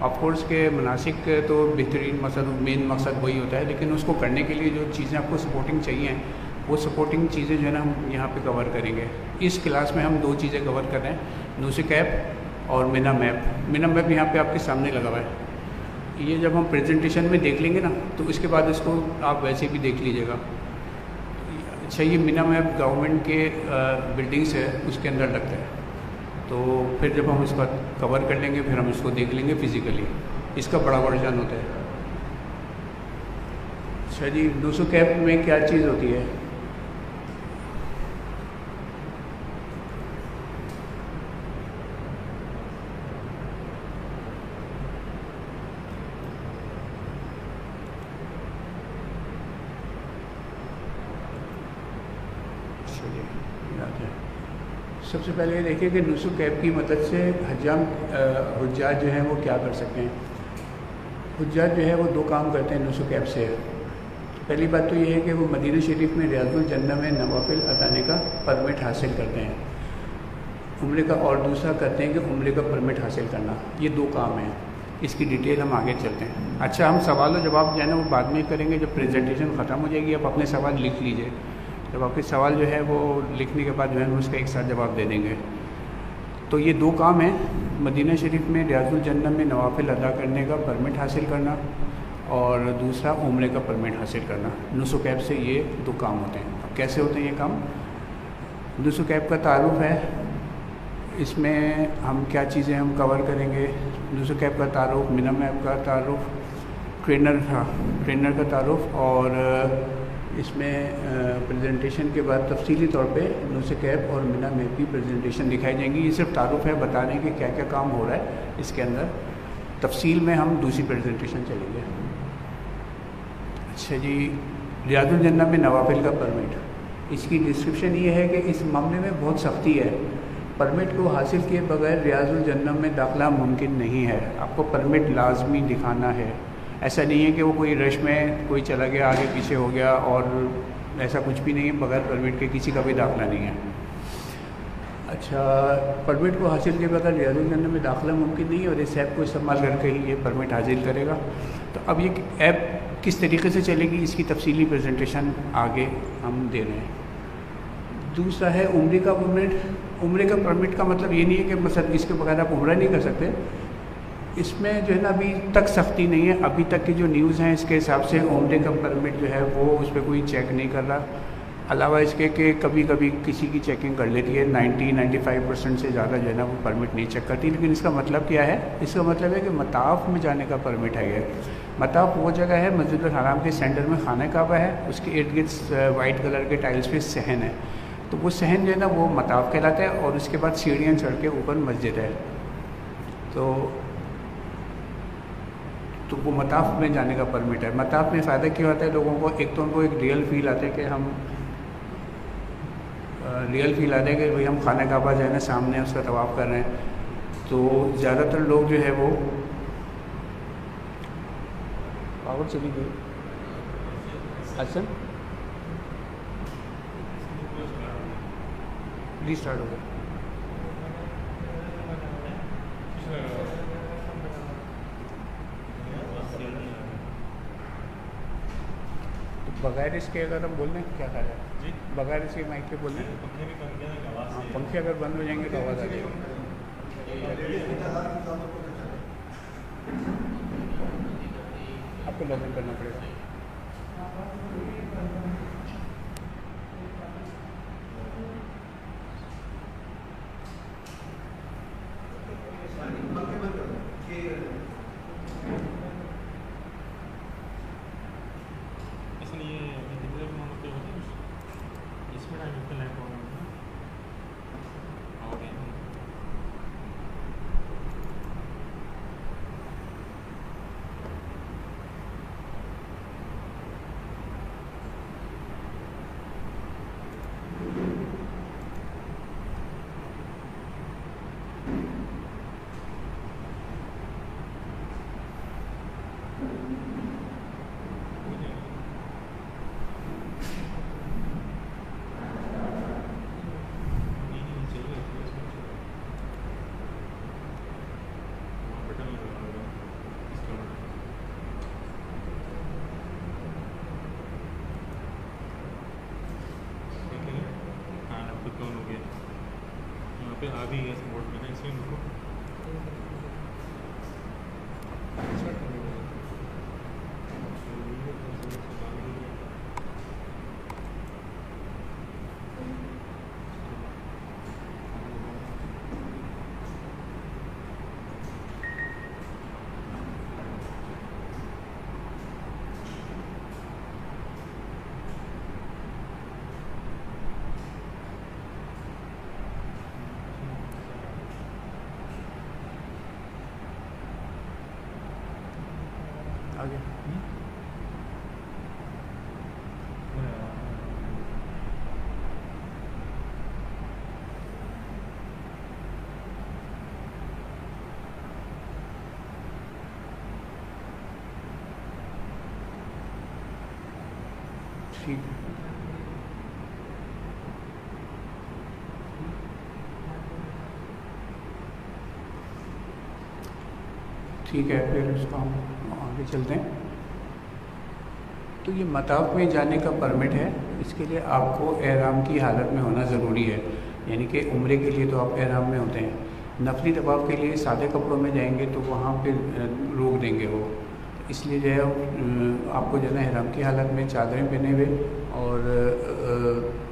Of course के मनासिक तो बेहतरीन मकसद, मेन मकसद वही होता है, लेकिन उसको करने के लिए जो चीज़ें आपको सपोर्टिंग चाहिए वो सपोर्टिंग चीज़ें जो है ना हम यहाँ पे कवर करेंगे। इस क्लास में हम 2 चीज़ें कवर कर रहे हैं, नुसिक ऐप और मिना मैप। मिना मैप यहाँ पे आपके सामने लगा हुआ है। ये जब हम प्रेजेंटेशन में देख लेंगे ना तो इसके बाद इसको आप वैसे भी देख लीजिएगा। अच्छा, ये मिना मैप गवर्नमेंट के बिल्डिंग्स है उसके अंदर लगता है, तो फिर जब हम इसका कवर कर लेंगे फिर हम इसको देख लेंगे फिज़िकली। इसका बड़ा वर्जन होता है। अच्छा जी, नुसिक ऐप में क्या चीज़ होती है? सबसे पहले ये देखिए कि नुसिक ऐप की मदद से हुज्जाज जो हैं वो क्या कर सकते हैं। हुज्जाज जो है वो 2 काम करते हैं नुसिक ऐप से। पहली बात तो ये है कि वो मदीना शरीफ में रियाजुल जन्नह में नवाफिल अदाने का परमिट हासिल करते हैं उम्रे का, और दूसरा करते हैं कि उम्रे का परमिट हासिल करना। ये 2 काम हैं। इसकी डिटेल हम आगे चलते हैं। अच्छा, हम सवाल और जवाब जो है ना वो बाद में करेंगे, जब प्रेजेंटेशन ख़त्म हो जाएगी आप अपने सवाल लिख लीजिए। जब आपके सवाल जो है वो लिखने के बाद जो है हम उसका एक साथ जवाब दे देंगे। तो ये 2 काम हैं, मदीना शरीफ में रियाजुल जन्नह में नवाफिल अदा करने का परमिट हासिल करना और दूसरा उम्रे का परमिट हासिल करना। नुसिक ऐप से ये 2 काम होते हैं। अब कैसे होते हैं ये काम? नुसिक ऐप का तारुफ है, इसमें हम क्या चीज़ें हम कवर करेंगे। नुसिक ऐप का तारुफ, मिना मैप का तारुफ, ट्रेनर का तारुफ, और इसमें प्रेजेंटेशन के बाद तफसीली तौर पे नुसिक ऐप और मिना मैप की प्रेजेंटेशन दिखाई जाएंगी। ये सिर्फ तारुफ है, बता रहे हैं कि क्या क्या काम हो रहा है इसके अंदर। तफसील में हम दूसरी प्रेजेंटेशन चलेंगे। अच्छा जी, रियाजुल जन्नह में नवाफिल का परमिट, इसकी डिस्क्रिप्शन ये है कि इस मामले में बहुत सख्ती है। परमिट को हासिल किए बगैर रियाजुल जन्नह में दाखिला मुमकिन नहीं है। आपको परमिट लाजमी दिखाना है। ऐसा नहीं है कि वो कोई रश में कोई चला गया, आगे पीछे हो गया, और ऐसा कुछ भी नहीं है। बगैर परमिट के किसी का भी दाखिला नहीं है। अच्छा, परमिट को हासिल किए बगैर रियाजुल जन्नह में दाखिला मुमकिन नहीं है और इस ऐप को इस्तेमाल करके ही ये परमिट हासिल करेगा। तो अब ये ऐप किस तरीके से चलेगी इसकी तफसीली प्रेजेंटेशन आगे हम दे रहे हैं। दूसरा है उम्रे का परमिट। उम्रे का परमिट का मतलब ये नहीं है कि मतलब इसके बगैर आप उम्रा नहीं कर सकते। इसमें जो है ना अभी तक सख्ती नहीं है। अभी तक की जो न्यूज़ हैं इसके हिसाब से उम्रे का परमिट जो है वो उस पर कोई चेक नहीं कर रहा। अलावा इसके कि कभी कभी किसी की चेकिंग कर लेती है, 90-95% से ज़्यादा जो है ना वो परमिट नहीं चेक करती। लेकिन इसका मतलब क्या है? इसका मतलब है कि मताफ़ में जाने का परमिट है। ये मताफ़ वो जगह है, मस्जिद हराम के सेंटर में खाना काबा है, उसके इर्द गिर्द वाइट कलर के टाइल्स पे सहन है, तो वो सहन जो है ना वो मताफ़ कहलाता है। और उसके बाद सीढ़ियाँ चढ़ के ऊपर मस्जिद है, तो वो मताफ़ में जाने का परमिट है। मताफ़ में फ़ायदा क्या होता है लोगों को? एक तो उनको एक रियल फील आता है कि हम कि भाई हम खाना काबा जो है ना सामने उसका तवाफ़ कर रहे हैं। तो ज़्यादातर लोग जो है वो पावर चली गई। अच्छा, रीस्टार्ट हो गया। बगैर इसके अगर हम बोल दें क्या कर रहे हैं जी, बगैर इसके माइक पे बोल दें, हाँ, पंखे अगर बंद हो जाएंगे तो आवाज़ आ जाएगी। आपको लॉगिन करना पड़ेगा। आ भी गया सपोर्ट में ना, इसलिए उनको आगे ठीक ठीक है, फिर उसको हम आगे चलते हैं। तो ये मताफ में जाने का परमिट है, इसके लिए आपको एहराम की हालत में होना ज़रूरी है, यानी कि उम्रे के लिए तो आप एहराम में होते हैं। नफली तवाफ़ के लिए सादे कपड़ों में जाएंगे तो वहाँ पे रोक देंगे वो, इसलिए जो है आपको जो है ना एहराम की हालत में चादरें पहने हुए और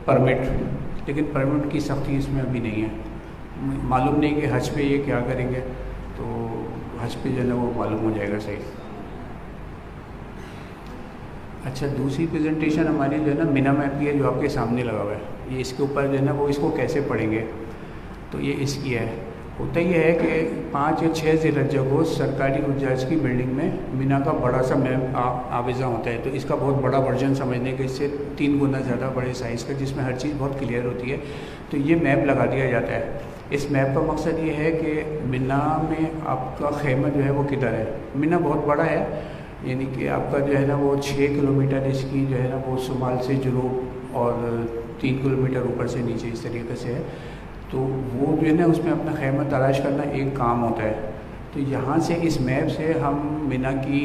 परमिट, लेकिन परमिट की सख्ती इसमें अभी नहीं है। मालूम नहीं कि हज पे ये क्या करेंगे, तो हज पे जो है ना वो मालूम हो जाएगा सही। अच्छा, दूसरी प्रेजेंटेशन हमारी जो है ना मिना मैप की है, जो आपके सामने लगा हुआ है। ये इसके ऊपर जो है ना वो इसको कैसे पढ़ेंगे, तो ये इसकी है। होता ये है कि 5 या 6 ज़िलहज्जा को सरकारी उजाज की बिल्डिंग में मिना का बड़ा सा मैप आविज़ा होता है। तो इसका बहुत बड़ा वर्जन समझने के, इससे 3 गुना ज़्यादा बड़े साइज़ का, जिसमें हर चीज़ बहुत क्लियर होती है। तो ये मैप लगा दिया जाता है। इस मैप का मकसद ये है कि मिना में आपका खेमा जो है वो किधर है। मिना बहुत बड़ा है, यानी कि आपका जो है ना वो 6 किलोमीटर इसकी जो है ना वो शुमाल से जुनूब और 3 किलोमीटर ऊपर से नीचे इस तरीके से है। तो वो जो है ना उसमें अपना खेमा तलाश करना एक काम होता है। तो यहाँ से इस मैप से हम मिना की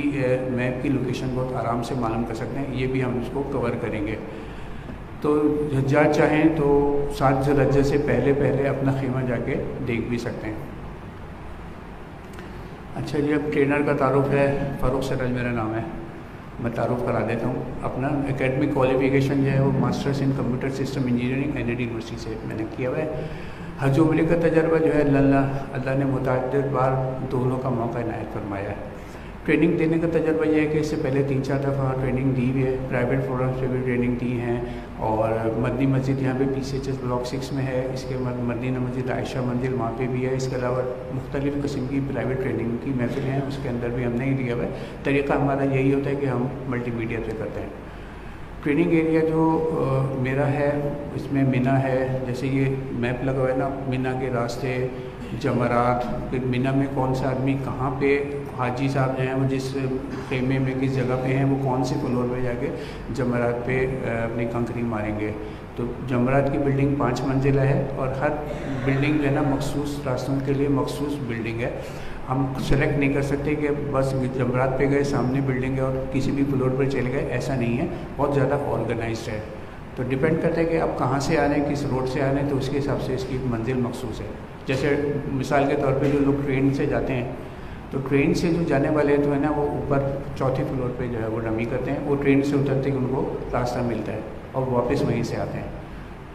मैप की लोकेशन बहुत आराम से मालूम कर सकते हैं। ये भी हम इसको कवर करेंगे। तो हज्जाज चाहें तो 7 ज़िलहज्जा से पहले अपना खेमा जाके देख भी सकते हैं। अच्छा जी, अब ट्रेनर का तारुफ है। फ़ारूक सराज मेरा नाम है, मैं तारुफ करा देता हूँ। अपना एकेडमिक क्वालिफ़िकेशन जो है वो masters in computer system engineering NED university से मैंने किया हुआ है। हज उम्रे का तजर्बा जो है अल्लाह ने मुतअद्दिद बार दोनों का मौका इनायत फरमाया है। ट्रेनिंग देने का तजर्बा यह है कि इससे पहले 3-4 दफ़ा ट्रेनिंग दी हुई है, प्राइवेट फोरम्स पे भी ट्रेनिंग दी हैं। और मदनी मस्जिद यहाँ पे PCHS ब्लॉक 6 में है, इसके बाद मदीना मस्जिद आयशा मंजिल वहाँ पे भी है। इसके अलावा मुख्तलिफ़ किस्म की प्राइवेट ट्रेनिंग की महफिलें हैं, उसके अंदर भी हमने ही दिया हुआ है। तरीक़ा हमारा यही होता है कि हम मल्टीमीडिया पे करते हैं। ट्रेनिंग एरिया जो मेरा है इसमें मिना है। जैसे ये मैप लगा हुआ है ना, मिना के रास्ते, जमरात, फिर मिना में कौन सा आदमी कहाँ पे, हाजी साहब जो हैं वो जिस खेमे में किस जगह पे हैं वो कौन से फ्लोर पे जाके जमरात पे अपनी कंकरी मारेंगे। तो जमरात की बिल्डिंग 5 मंजिला है और हर बिल्डिंग जो है ना मखसूस रास्तों के लिए मखसूस बिल्डिंग है। हम सेलेक्ट नहीं कर सकते कि बस जमरात पे गए, सामने बिल्डिंग है और किसी भी फ्लोर पर चले गए, ऐसा नहीं है। बहुत ज़्यादा ऑर्गेनाइज्ड है। तो डिपेंड करता है कि आप कहाँ से आ रहे हैं, किस रोड से आ रहे हैं, तो उसके हिसाब से इसकी मंजिल मखसूस है। जैसे मिसाल के तौर पे जो लोग ट्रेन से जाते हैं, तो ट्रेन से जो जाने वाले हैं तो है ना वो ऊपर 4थे फ्लोर पे जो है वो डमी करते हैं। वो ट्रेन से उतरते ही उनको रास्ता मिलता है और वापस वहीं से आते हैं।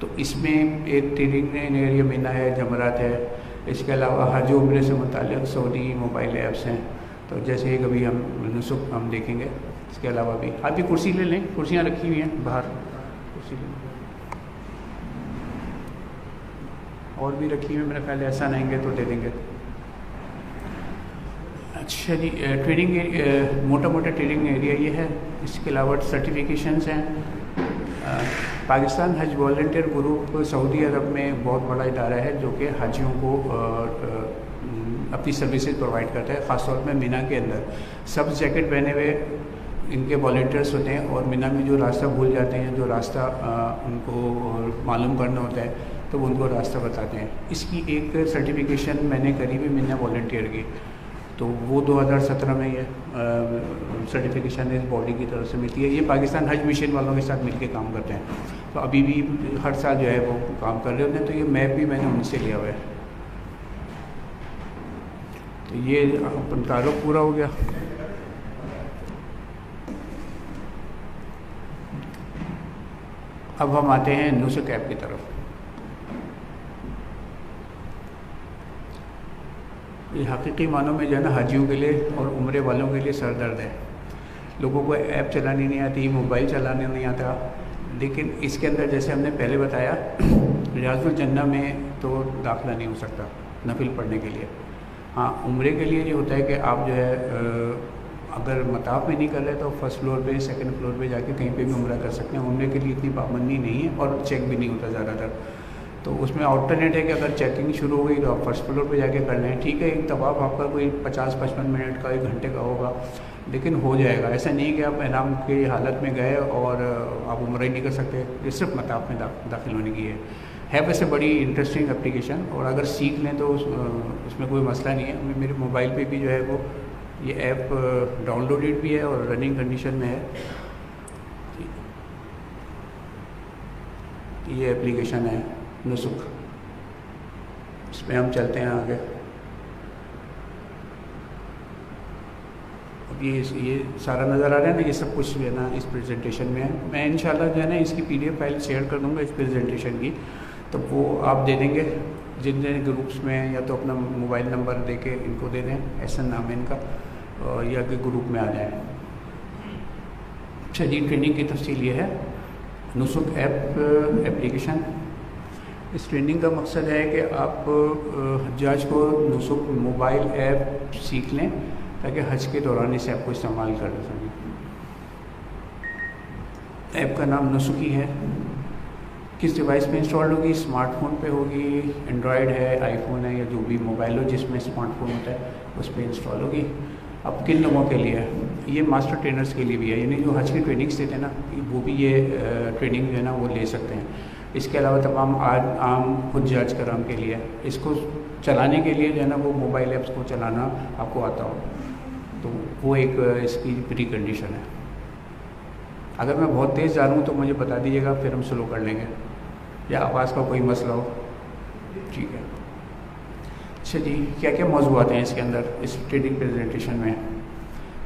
तो इसमें एक ट्रेनिंग एरिया मिना है, जमरात है। इसके अलावा हज उम्रे से मुताल्लिक़ सऊदी मोबाइल ऐप्स हैं। तो जैसे एक अभी हम नुसुक हम देखेंगे। इसके अलावा भी आप भी कुर्सी ले लें, कुर्सियाँ रखी हुई हैं बाहर, कुर्सी ले लें। और भी रखी हुई है मेरे ख्याल, ऐसा नहीं तो दे देंगे। अच्छा जी, ट्रेनिंग मोटा ट्रेनिंग एरिया ये है। इसके अलावा सर्टिफिकेशंस हैं। पाकिस्तान हज वॉलंटियर ग्रुप सऊदी अरब में बहुत बड़ा इदारा है जो कि हाजियों को अपनी सर्विसेज प्रोवाइड करता है। ख़ास तौर पे मिना के अंदर सब जैकेट पहने हुए इनके वॉलंटियर्स होते हैं और मिना में जो रास्ता भूल जाते हैं, जो रास्ता उनको मालूम करना होता है, तो वो उनको रास्ता बताते हैं। इसकी एक सर्टिफिकेशन मैंने करी हुई मिना वॉलंटियर की, तो वो 2017 में ये सर्टिफिकेशन इस बॉडी की तरफ से मिलती है। ये पाकिस्तान हज मिशन वालों के साथ मिलके काम करते हैं। तो अभी भी हर साल जो है वो काम कर रहे होते हैं। तो ये मैप भी मैंने उनसे लिया हुआ है। तो ये अपन ताल्लुक पूरा हो गया। अब हम आते हैं नुस्ख ऐप की तरफ। ये हकीकी मानों में जो है ना हाजियों के लिए और उम्रे वालों के लिए सर दर्द है। लोगों को ऐप चलानी नहीं आती, मोबाइल चलाने नहीं आता, लेकिन इसके अंदर जैसे हमने पहले बताया रियाजुल जन्नह में तो दाखिला नहीं हो सकता नफिल पढ़ने के लिए। हाँ, उम्रे के लिए ये होता है कि आप जो है अगर मताफ में नहीं कर रहे तो फर्स्ट फ्लोर पे सेकंड फ्लोर पे जाके कहीं पे भी उम्रा कर सकते हैं। उम्रे के लिए इतनी पाबंदी नहीं है और चेक भी नहीं होता ज़्यादातर। तो उसमें ऑल्टरनेट है कि अगर चेकिंग शुरू हो गई तो आप फर्स्ट फ्लोर पे जाके कर लें। ठीक है, एक तवाफ आपका कोई 50-55 मिनट का 1 घंटे का होगा, लेकिन हो जाएगा। ऐसा नहीं है कि आप एहराम की हालत में गए और आप उम्रा ही नहीं कर सकते। ये सिर्फ मताफ में दाखिल होने की है वैसे बड़ी इंटरेस्टिंग एप्लीकेशन, और अगर सीख लें तो उसमें कोई मसला नहीं है। मेरे मोबाइल पे भी जो है वो ये ऐप डाउनलोडेड भी है और रनिंग कंडीशन में है। ये एप्लीकेशन है नुस्ख, इसमें हम चलते हैं आगे। अब ये सारा नज़र आ रहा है ना, ये सब कुछ जो है ना इस प्रेजेंटेशन में है। मैं इंशाल्लाह जो है ना इसकी PDF फाइल शेयर कर दूँगा इस प्रेजेंटेशन की, तो वो आप दे देंगे जिन जिन ग्रुप्स में, या तो अपना मोबाइल नंबर दे के इनको दे दें, ऐसा नाम है इनका, या कि ग्रुप में आ जाए। अच्छा जी, ट्रेनिंग की तफसील ये है नुस्ख ऐप एप्लीकेशन। इस ट्रेनिंग का मकसद है कि आप हज्जाज को नुस्ख मोबाइल ऐप सीख लें ताकि हज के दौरान इस ऐप को इस्तेमाल कर सकें। ऐप का नाम नुस्ख ही है। किस डिवाइस पे इंस्टॉल होगी? स्मार्टफोन पे होगी, एंड्रॉयड है, आईफोन है, या जो भी मोबाइल हो जिसमें स्मार्टफोन होता है उस पर इंस्टॉल होगी। अब किन लोगों के लिए है? ये मास्टर ट्रेनर्स के लिए भी है, यानी जो हज की ट्रेनिंग्स देते हैं ना वो भी ये ट्रेनिंग जो है ना वो ले सकते हैं। इसके अलावा तमाम आम हुज्जाज कराम के लिए, इसको चलाने के लिए जो है ना वो मोबाइल ऐप्स को चलाना आपको आता हो, तो वो एक इसकी प्री कंडीशन है। अगर मैं बहुत तेज़ जा रहा हूँ तो मुझे बता दीजिएगा, फिर हम स्लो कर लेंगे, या आवाज़ का कोई मसला हो। ठीक है। अच्छा जी, क्या क्या मौज़ूआत हैं इसके अंदर इस ट्रेनिंग प्रेजेंटेशन में?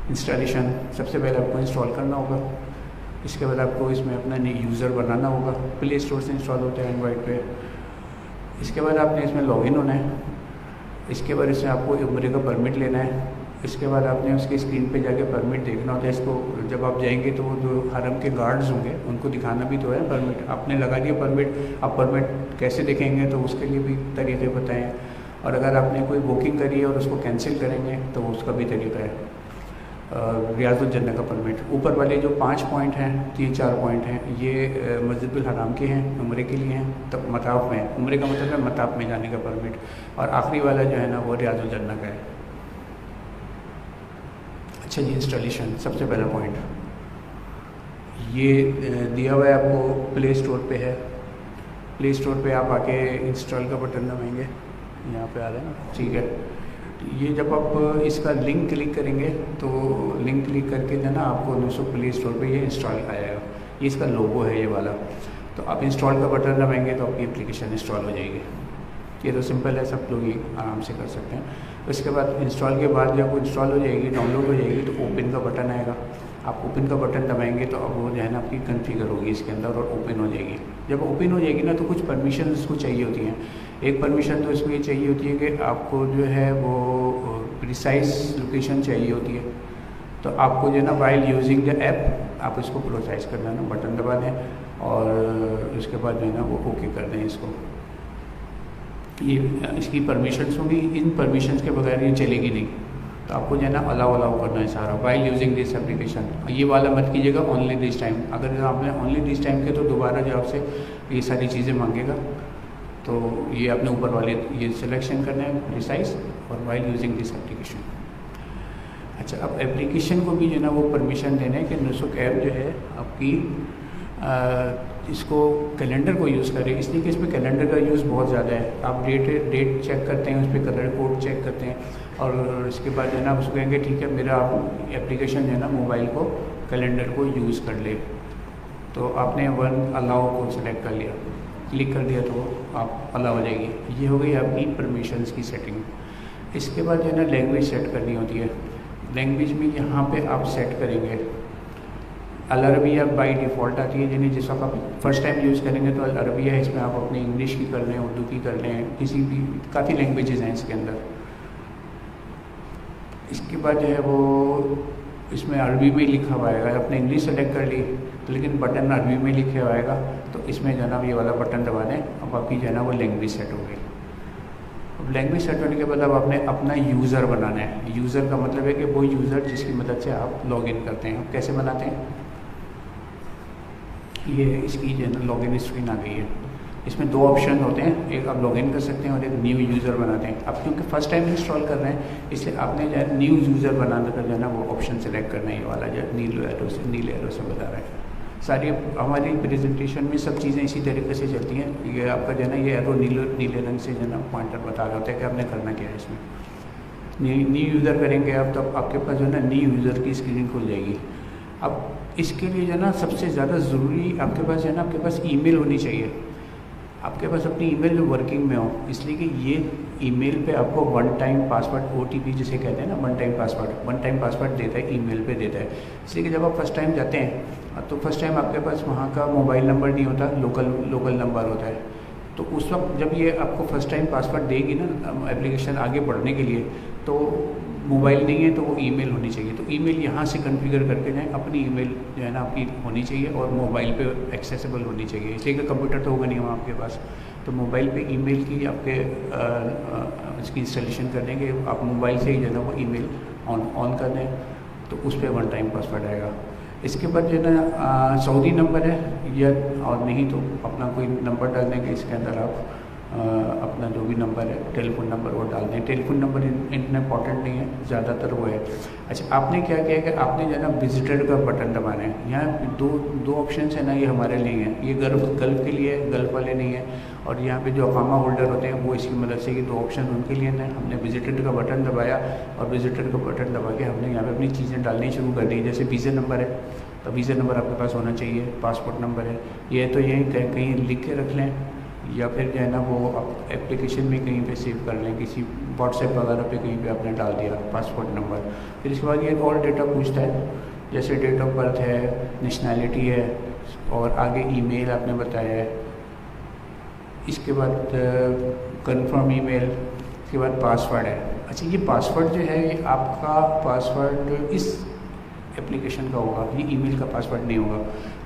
इंस्टॉलेशन, सबसे पहले आपको इंस्टॉल करना होगा। इसके बाद आपको इसमें अपना यूज़र बनाना होगा। प्ले स्टोर से इंस्टॉल होता है एंड्रॉइड पे। इसके बाद आपने इसमें लॉगिन होना है। इसके बाद इसमें आपको उम्रे का परमिट लेना है। इसके बाद आपने उसकी स्क्रीन पे जाके परमिट देखना होता है। इसको जब आप जाएंगे तो वो जो हरम के गार्ड्स होंगे उनको दिखाना भी तो है परमिट। आपने लगा दिया परमिट, आप परमिट कैसे देखेंगे तो उसके लिए भी तरीक़े बताएँ। और अगर आपने कोई बुकिंग करी है और उसको कैंसिल करेंगे तो उसका भी तरीका है। रियाजुल जन्नह का परमिट, ऊपर वाले जो 5 पॉइंट हैं, 3-4 पॉइंट हैं, ये मस्जिदुल हराम के हैं, उम्रे के लिए हैं, तब मताफ में है। उम्रे का मतलब है मताफ में जाने का परमिट। और आखिरी वाला जो है ना वो रियाजुल जन्नह का है। अच्छा जी, इंस्टॉलेशन, सबसे पहला पॉइंट ये दिया हुआ है आपको, प्ले स्टोर पे है। प्ले स्टोर पे आप आके इंस्टॉल का बटन दबाएंगे, यहाँ पे आ रहा है ना, ठीक है। ये जब आप इसका लिंक क्लिक करेंगे तो लिंक क्लिक करके जो ना आपको नुस्ख प्ले स्टोर पे ये इंस्टॉल आएगा। ये इसका लोगो है ये वाला। तो आप इंस्टॉल का बटन दबाएंगे तो आपकी एप्लीकेशन इंस्टॉल हो जाएगी। ये तो सिंपल है, सब लोग ये आराम से कर सकते हैं। उसके बाद इंस्टॉल के बाद जब वो इंस्टॉल हो जाएगी, डाउनलोड हो जाएगी, तो ओपन का बटन आएगा। आप ओपन का बटन दबाएंगे तो अब वो जो है ना आपकी कन्फिगर होगी इसके अंदर और ओपन हो जाएगी। जब ओपन हो जाएगी ना तो कुछ परमिशन इसको चाहिए होती हैं। एक परमिशन तो इसको ये चाहिए होती है कि आपको जो है वो प्रिसाइज लोकेशन चाहिए होती है। तो आपको जो है ना वाइल यूजिंग द ऐप आप इसको प्रोसाइज कर देना, बटन दबा दें और उसके बाद जो है ना वो ओके कर दें इसको। ये इसकी परमिशंस होंगी, इन परमिशंस के बगैर ये चलेगी नहीं। तो आपको जो है ना अलाउ करना है सारा, वाइल यूजिंग दिस एप्लीकेशन। ये वाला मत कीजिएगा, ओनली दिस टाइम। अगर आपने ओनली दिस टाइम किया तो दोबारा जो आपसे ये सारी चीज़ें मांगेगा। तो ये अपने ऊपर वाले ये सिलेक्शन करना है प्रिसाइज और वाइल यूजिंग दिस एप्लीकेशन। अच्छा, अब एप्लीकेशन को भी जो है ना वो परमिशन देना है कि नुस्ख ऐप जो है आपकी इसको कैलेंडर को यूज़ करें, इसलिए कि इसमें कैलेंडर का यूज़ बहुत ज़्यादा है। आप डेट चेक करते हैं, उस पर कलर कोड चेक करते हैं और इसके बाद जो है ना उसको कहेंगे ठीक है मेरा आप एप्लीकेशन जो है ना मोबाइल को कैलेंडर को यूज़ कर ले। तो आपने वन अलाउ को सिलेक्ट कर लिया, क्लिक कर दिया तो आप अलाउ हो जाएगी। ये हो गई आपकी परमिशंस की सेटिंग। इसके बाद जो है ना लैंग्वेज सेट करनी होती है। लैंग्वेज में यहाँ पे आप सेट करेंगे अरबिया बाय डिफ़ॉल्ट आती है, यानी जिस वक्त आप फर्स्ट टाइम यूज़ करेंगे तो अरबिया है, इसमें आप अपने इंग्लिश की कर लें, उर्दू की कर लें, किसी भी काफ़ी लैंग्वेजेस हैं इसके अंदर। इसके बाद जो है वो इसमें अरबी में लिखा हुआ आएगा, आपने इंग्लिश सेलेक्ट कर ली लेकिन बटन अरबी में लिखे हुआ आएगा, तो इसमें जो है ना ये वाला बटन दबा दें, अब आपकी जो है ना वो लैंग्वेज सेट हो गई। अब लैंग्वेज सेट होने के बाद अब आपने अपना यूज़र बनाना है। यूज़र का मतलब है कि वो यूज़र जिसकी मदद से आप लॉगिन करते हैं। अब कैसे बनाते हैं, ये इसकी जो है ना लॉगिन स्क्रीन आ गई है। इसमें दो ऑप्शन होते हैं, एक आप लॉगिन कर सकते हैं और एक न्यू यूज़र बनाते हैं। आप क्योंकि फ़र्स्ट टाइम इंस्टॉल कर रहे हैं इसलिए आपने जो है न्यू यूज़र बनाने का जो है ना वो ऑप्शन सेलेक्ट करना है, ये वाला जो नीले एरो से बता रहा है। सारी हमारी प्रेजेंटेशन में सब चीज़ें इसी तरीके से चलती हैं। ये आपका जो है ना ये एरो नीले रंग से जो है ना पॉइंटर बता रहा होता है कि आपने करना क्या है। इसमें न्यू यूज़र करेंगे आप, तो आपके पास जो है ना न्यू यूज़र की स्क्रीन खुल जाएगी। अब इसके लिए जो है ना सबसे ज़्यादा ज़रूरी आपके पास जो है ना आपके पास ईमेल होनी चाहिए। आपके पास अपनी ईमेल जो वर्किंग में हो, इसलिए कि ये ईमेल पे आपको वन टाइम पासवर्ड OTP जिसे कहते हैं ना वन टाइम पासवर्ड देता है, ईमेल पे देता है। इसलिए कि जब आप फर्स्ट टाइम जाते हैं तो फर्स्ट टाइम आपके पास वहाँ का मोबाइल नंबर नहीं होता, लोकल नंबर होता है। तो उस वक्त जब ये आपको फर्स्ट टाइम पासवर्ड देगी ना एप्लीकेशन आगे बढ़ने के लिए, तो मोबाइल नहीं है तो वो ईमेल होनी चाहिए। तो ईमेल यहाँ से कॉन्फ़िगर करके जाएँ, अपनी ईमेल जो है ना आपकी होनी चाहिए और मोबाइल पे एक्सेसिबल होनी चाहिए, इसलिए कि कंप्यूटर तो होगा नहीं वहाँ आपके पास। तो मोबाइल पे ईमेल की आपके इसकी इंस्टॉलेशन कर देंगे, आप मोबाइल से ही जो है ना वो ईमेल ऑन कर दें, तो उस पर वन टाइम पासवर्ड आएगा। इसके बाद जो है ना सऊदी नंबर है या और नहीं तो अपना कोई नंबर डाल देंगे इसके अंदर। आप अपना जो भी नंबर है टेलीफोन नंबर वो डाल दें। टेलीफोन नंबर इतना इंपॉर्टेंट नहीं है, ज़्यादातर वो है। अच्छा, आपने क्या किया कि आपने जो है ना विजिटर का बटन दबाना है। यहाँ दो ऑप्शन है ना, ये हमारे लिए हैं, ये गल्फ़ के लिए है, गल्फ़ वाले नहीं है। और यहाँ पे जो अकामा होल्डर होते हैं वो इसकी मदद से ये दो ऑप्शन उनके लिए हैं। हमने विजिटर का बटन दबाया और विजिटर का बटन दबा के हमने यहाँ पे अपनी चीज़ें डालनी शुरू कर दी। जैसे वीज़ा नंबर है तो वीज़ा नंबर आपके पास होना चाहिए, पासपोर्ट नंबर है, ये तो यहीं कहीं लिख के रख लें या फिर जो है ना वो आप एप्लीकेशन में कहीं पे सेव कर लें, किसी व्हाट्सएप वगैरह पे कहीं पे आपने डाल दिया पासपोर्ट नंबर। फिर इसके बाद ये और डेटा पूछता है, जैसे डेट ऑफ बर्थ है, नेशनैलिटी है और आगे ईमेल आपने बताया है। इसके बाद कंफर्म ईमेल, इसके बाद पासवर्ड है। अच्छा, ये पासवर्ड जो है ये आपका पासवर्ड इस एप्लीकेशन का होगा, ये ईमेल का पासवर्ड नहीं होगा।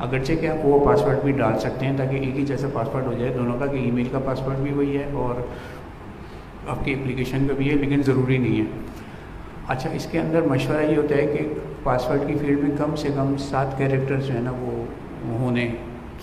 अगरचे कि आप वो पासवर्ड भी डाल सकते हैं ताकि एक ही जैसा पासवर्ड हो जाए दोनों का, कि ईमेल का पासवर्ड भी वही है और आपकी एप्लीकेशन का भी है, लेकिन ज़रूरी नहीं है। अच्छा, इसके अंदर मशवरा ये होता है कि पासवर्ड की फील्ड में कम से कम 7 कैरेक्टर्स जो है ना वो होने,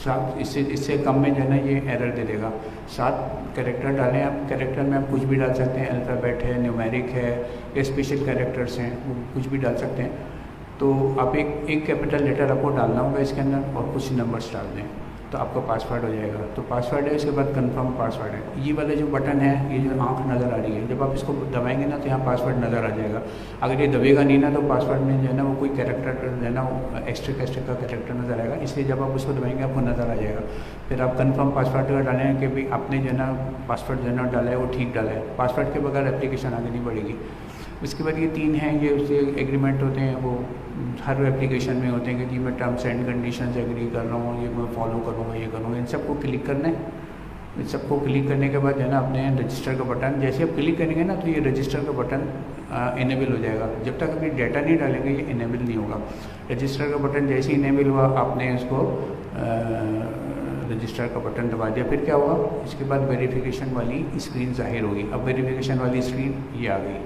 7 इससे कम में जो है ना ये एरर दे देगा। 7 कैरेक्टर डालें आप। कैरेक्टर में आप कुछ भी डाल सकते हैं, अल्फ़ाबेट है, न्यूमेरिक है या स्पेशल कैरेक्टर्स हैं, वो कुछ भी डाल सकते हैं। तो आप एक कैपिटल लेटर आपको डालना होगा इसके अंदर और कुछ नंबर्स डाल दें तो आपका पासवर्ड हो जाएगा। तो पासवर्ड है, इसके बाद कंफर्म पासवर्ड है। ये वाला जो बटन है, ये जो आंख नज़र आ रही है, जब आप इसको दबाएंगे ना तो यहाँ पासवर्ड नज़र आ जाएगा। अगर ये दबेगा नहीं ना तो पासवर्ड में जो है ना वो कोई कैरेक्टर जो है ना वो एक्स्ट्रा का कैरेक्टर नज़र आएगा, इसलिए जब आप उसको दबाएंगे आपको नज़र आ जाएगा। फिर आप कंफर्म पासवर्ड का डालें कि भाई आपने जो है ना पासवर्ड जो है ना डाला है वो ठीक डाला है। पासवर्ड के बगैर एप्लीकेशन आगे नहीं बढ़ेगी। उसके बाद ये 3 हैं, ये उससे एग्रीमेंट होते हैं, वो हर एप्लीकेशन में होते हैं कि जी मैं टर्म्स एंड कंडीशन से एग्री कर रहा हूँ, ये मैं फॉलो करूँगा, ये करूँगा। इन सबको क्लिक करना है। इन सबको क्लिक करने के बाद जो है ना अपने रजिस्टर का बटन, जैसे आप क्लिक करेंगे ना तो ये रजिस्टर का बटन इनेबल हो जाएगा। जब तक अपनी डाटा नहीं डालेंगे ये इनेबल नहीं होगा। रजिस्टर का बटन जैसे ही इनेबल हुआ आपने इसको रजिस्टर का बटन दबा दिया। फिर क्या हुआ, इसके बाद वेरिफिकेशन वाली स्क्रीन ज़ाहिर होगी। अब वेरिफिकेशन वाली स्क्रीन ये आ गई।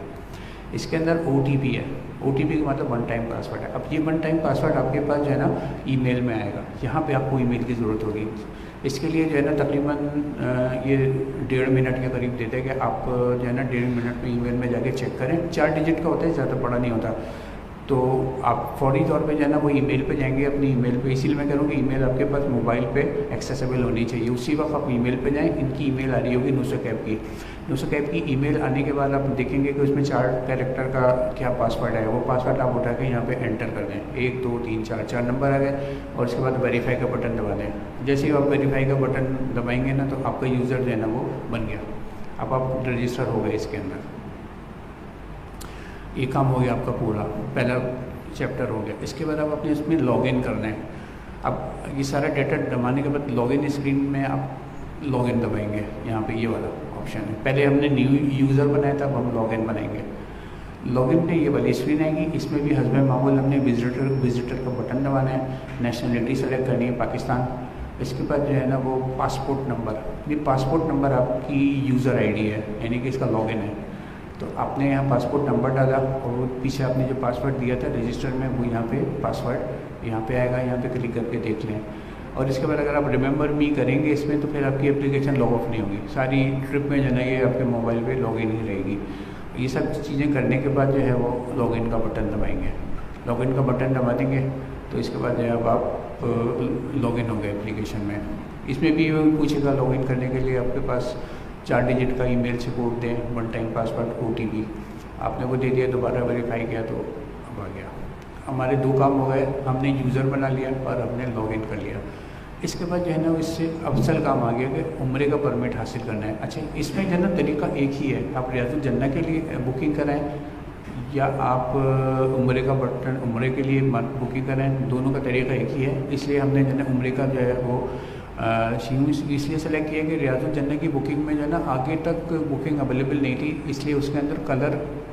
इसके अंदर OTP है। OTP का मतलब वन टाइम पासवर्ड है। अब ये वन टाइम पासवर्ड आपके पास जो है ना ईमेल में आएगा, यहाँ पे आपको ईमेल की ज़रूरत होगी। इसके लिए जो है ना तकरीबन ये 1.5 मिनट के करीब देते हैं कि आप जो है ना 1.5 मिनट में ईमेल में जाके चेक करें। 4 डिजिट का होता है, ज़्यादा बड़ा नहीं होता। तो आप फौरी तौर पे जो है ना वो ईमेल पे जाएंगे, अपनी ईमेल पे। इसीलिए मैं कह रहा हूँ कि ईमेल आपके पास मोबाइल पे एक्सेसिबल होनी चाहिए। उसी वक्त आप ईमेल पे जाएं, इनकी ईमेल आ रही होगी नुसक ऐप की ईमेल आने के बाद आप देखेंगे कि उसमें 4 कैरेक्टर का क्या पासवर्ड है। वो पासवर्ड आप उठा के यहाँ पे एंटर कर दें। 1 2 3 4 नंबर आ गए और उसके बाद वेरीफाई का बटन दबा दें। जैसे ही आप वेरीफाई का बटन दबाएंगे ना तो आपका यूज़र जो है ना वो बन गया। अब आप रजिस्टर हो गए इसके अंदर। ये काम हो गया आपका पूरा, पहला चैप्टर हो गया। इसके बाद आप अपने इसमें लॉगिन करना है। अब ये सारा डेटा दबाने के बाद लॉगिन स्क्रीन में आप लॉगिन दबाएंगे, यहाँ पे ये वाला ऑप्शन है। पहले हमने न्यू यूज़र बनाया था, अब हम लॉगिन बनाएंगे। लॉगिन पे ये वाली स्क्रीन आएगी। इसमें भी हस्बैंड मामूल हमने विजिटर का बटन दबाना है, नेशनलिटी सेलेक्ट करनी है पाकिस्तान। इसके बाद जो है ना वो पासपोर्ट नंबर, ये पासपोर्ट नंबर आपकी यूज़र आईडी है, यानी कि इसका लॉगिन है। तो आपने यहाँ पासपोर्ट नंबर डाला और वो पीछे आपने जो पासवर्ड दिया था रजिस्टर में, वो यहाँ पे पासवर्ड यहाँ पे आएगा, यहाँ पे क्लिक करके देख लें। और इसके बाद अगर आप रिमेंबर मी करेंगे इसमें, तो फिर आपकी एप्लीकेशन लॉग ऑफ नहीं होगी, सारी ट्रिप में जो है ये आपके मोबाइल पे लॉगिन ही रहेगी। ये सब चीज़ें करने के बाद जो है वो लॉगिन का बटन दबाएंगे। लॉगिन का बटन दबा देंगे तो इसके बाद जो है अब आप लॉगिन हो गए एप्लीकेशन में। इसमें भी पूछेगा लॉगिन करने के लिए आपके पास 4 डिजिट का ईमेल से कोड दें, 1 टाइम पासवर्ड, OTP आपने वो दे दिया, दोबारा वेरीफाई किया तो अब आ गया। हमारे 2 काम हो गए, हमने यूज़र बना लिया और हमने लॉगिन कर लिया। इसके बाद जो है ना इससे अफसल काम आ गया कि उम्रे का परमिट हासिल करना है। अच्छा, इसमें जो है ना तरीका एक ही है, आप रियाजुल जन्ना के लिए बुकिंग कराएं या आप उम्रे का बटन उम्रे के लिए बुकिंग कराएं, दोनों का तरीका एक ही है। इसलिए हमने जो है ना उम्रे का जो है वो इसलिए सेलेक्ट किया कि रियाजुल जन्ना की बुकिंग में जो है ना आगे तक बुकिंग अवेलेबल नहीं थी, इसलिए उसके अंदर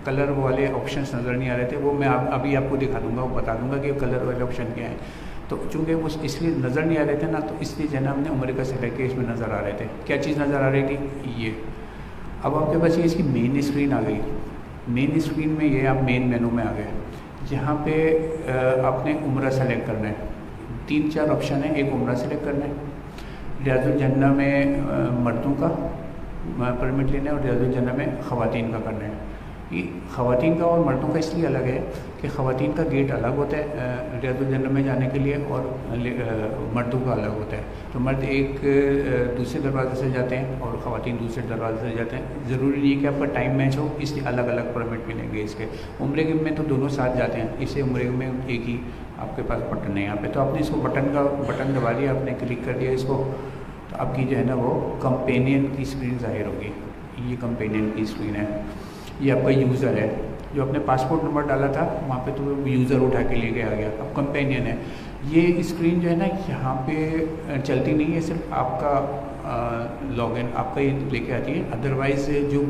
कलर वाले ऑप्शंस नज़र नहीं आ रहे थे। वो मैं अभी आपको दिखा दूंगा, वो बता दूंगा कि कलर वाले ऑप्शन क्या है। तो चूँकि वो इसलिए नज़र नहीं आ रहे थे ना, तो इसलिए जो है ना हमने उम्र का सेलेक्ट किया, इसमें नज़र आ रहे थे। क्या चीज़ नज़र आ रही थी? ये। अब आपके पास ये इसकी मेन स्क्रीन आ गई। मेन स्क्रीन में ये आप मेन मेनू में आ गए। यहाँ पे आपने उम्र सेलेक्ट करना है। 3-4 ऑप्शन है, एक उम्र सेलेक्ट करना है, रियाजुल जन्ना में मर्दों का परमिट लेना है और रियाजुल जन्ना में ख़वातीन का करना है। ये ख़वातीन का और मर्दों का इसलिए अलग है कि ख़वातीन का गेट अलग होता है रियाजुल जन्ना में जाने के लिए और मर्दों का अलग होता है। तो मर्द एक दूसरे दरवाजे से जाते हैं और ख़वातीन दूसरे दरवाजे से जाते हैं। ज़रूरी नहीं है कि आपका टाइम मैच हो, इसलिए अलग अलग परमिट मिलेंगे इसके। उम्रे में तो दोनों साथ जाते हैं, इससे उम्रे में एक ही आपके पास बटन है यहाँ पे। तो आपने इसको बटन दबा दिया, आपने क्लिक कर दिया इसको, तो आपकी जो है ना वो कंपेनियन की स्क्रीन ज़ाहिर होगी। ये कंपेनियन की स्क्रीन है। ये आपका यूज़र है, जो आपने पासपोर्ट नंबर डाला था वहाँ पे तो यूज़र उठा के लेके आ गया। अब कंपेनियन है। ये स्क्रीन जो है ना यहाँ पे चलती नहीं है, सिर्फ आपका लॉगिन आपका ये लेके आती है। अदरवाइज़ जो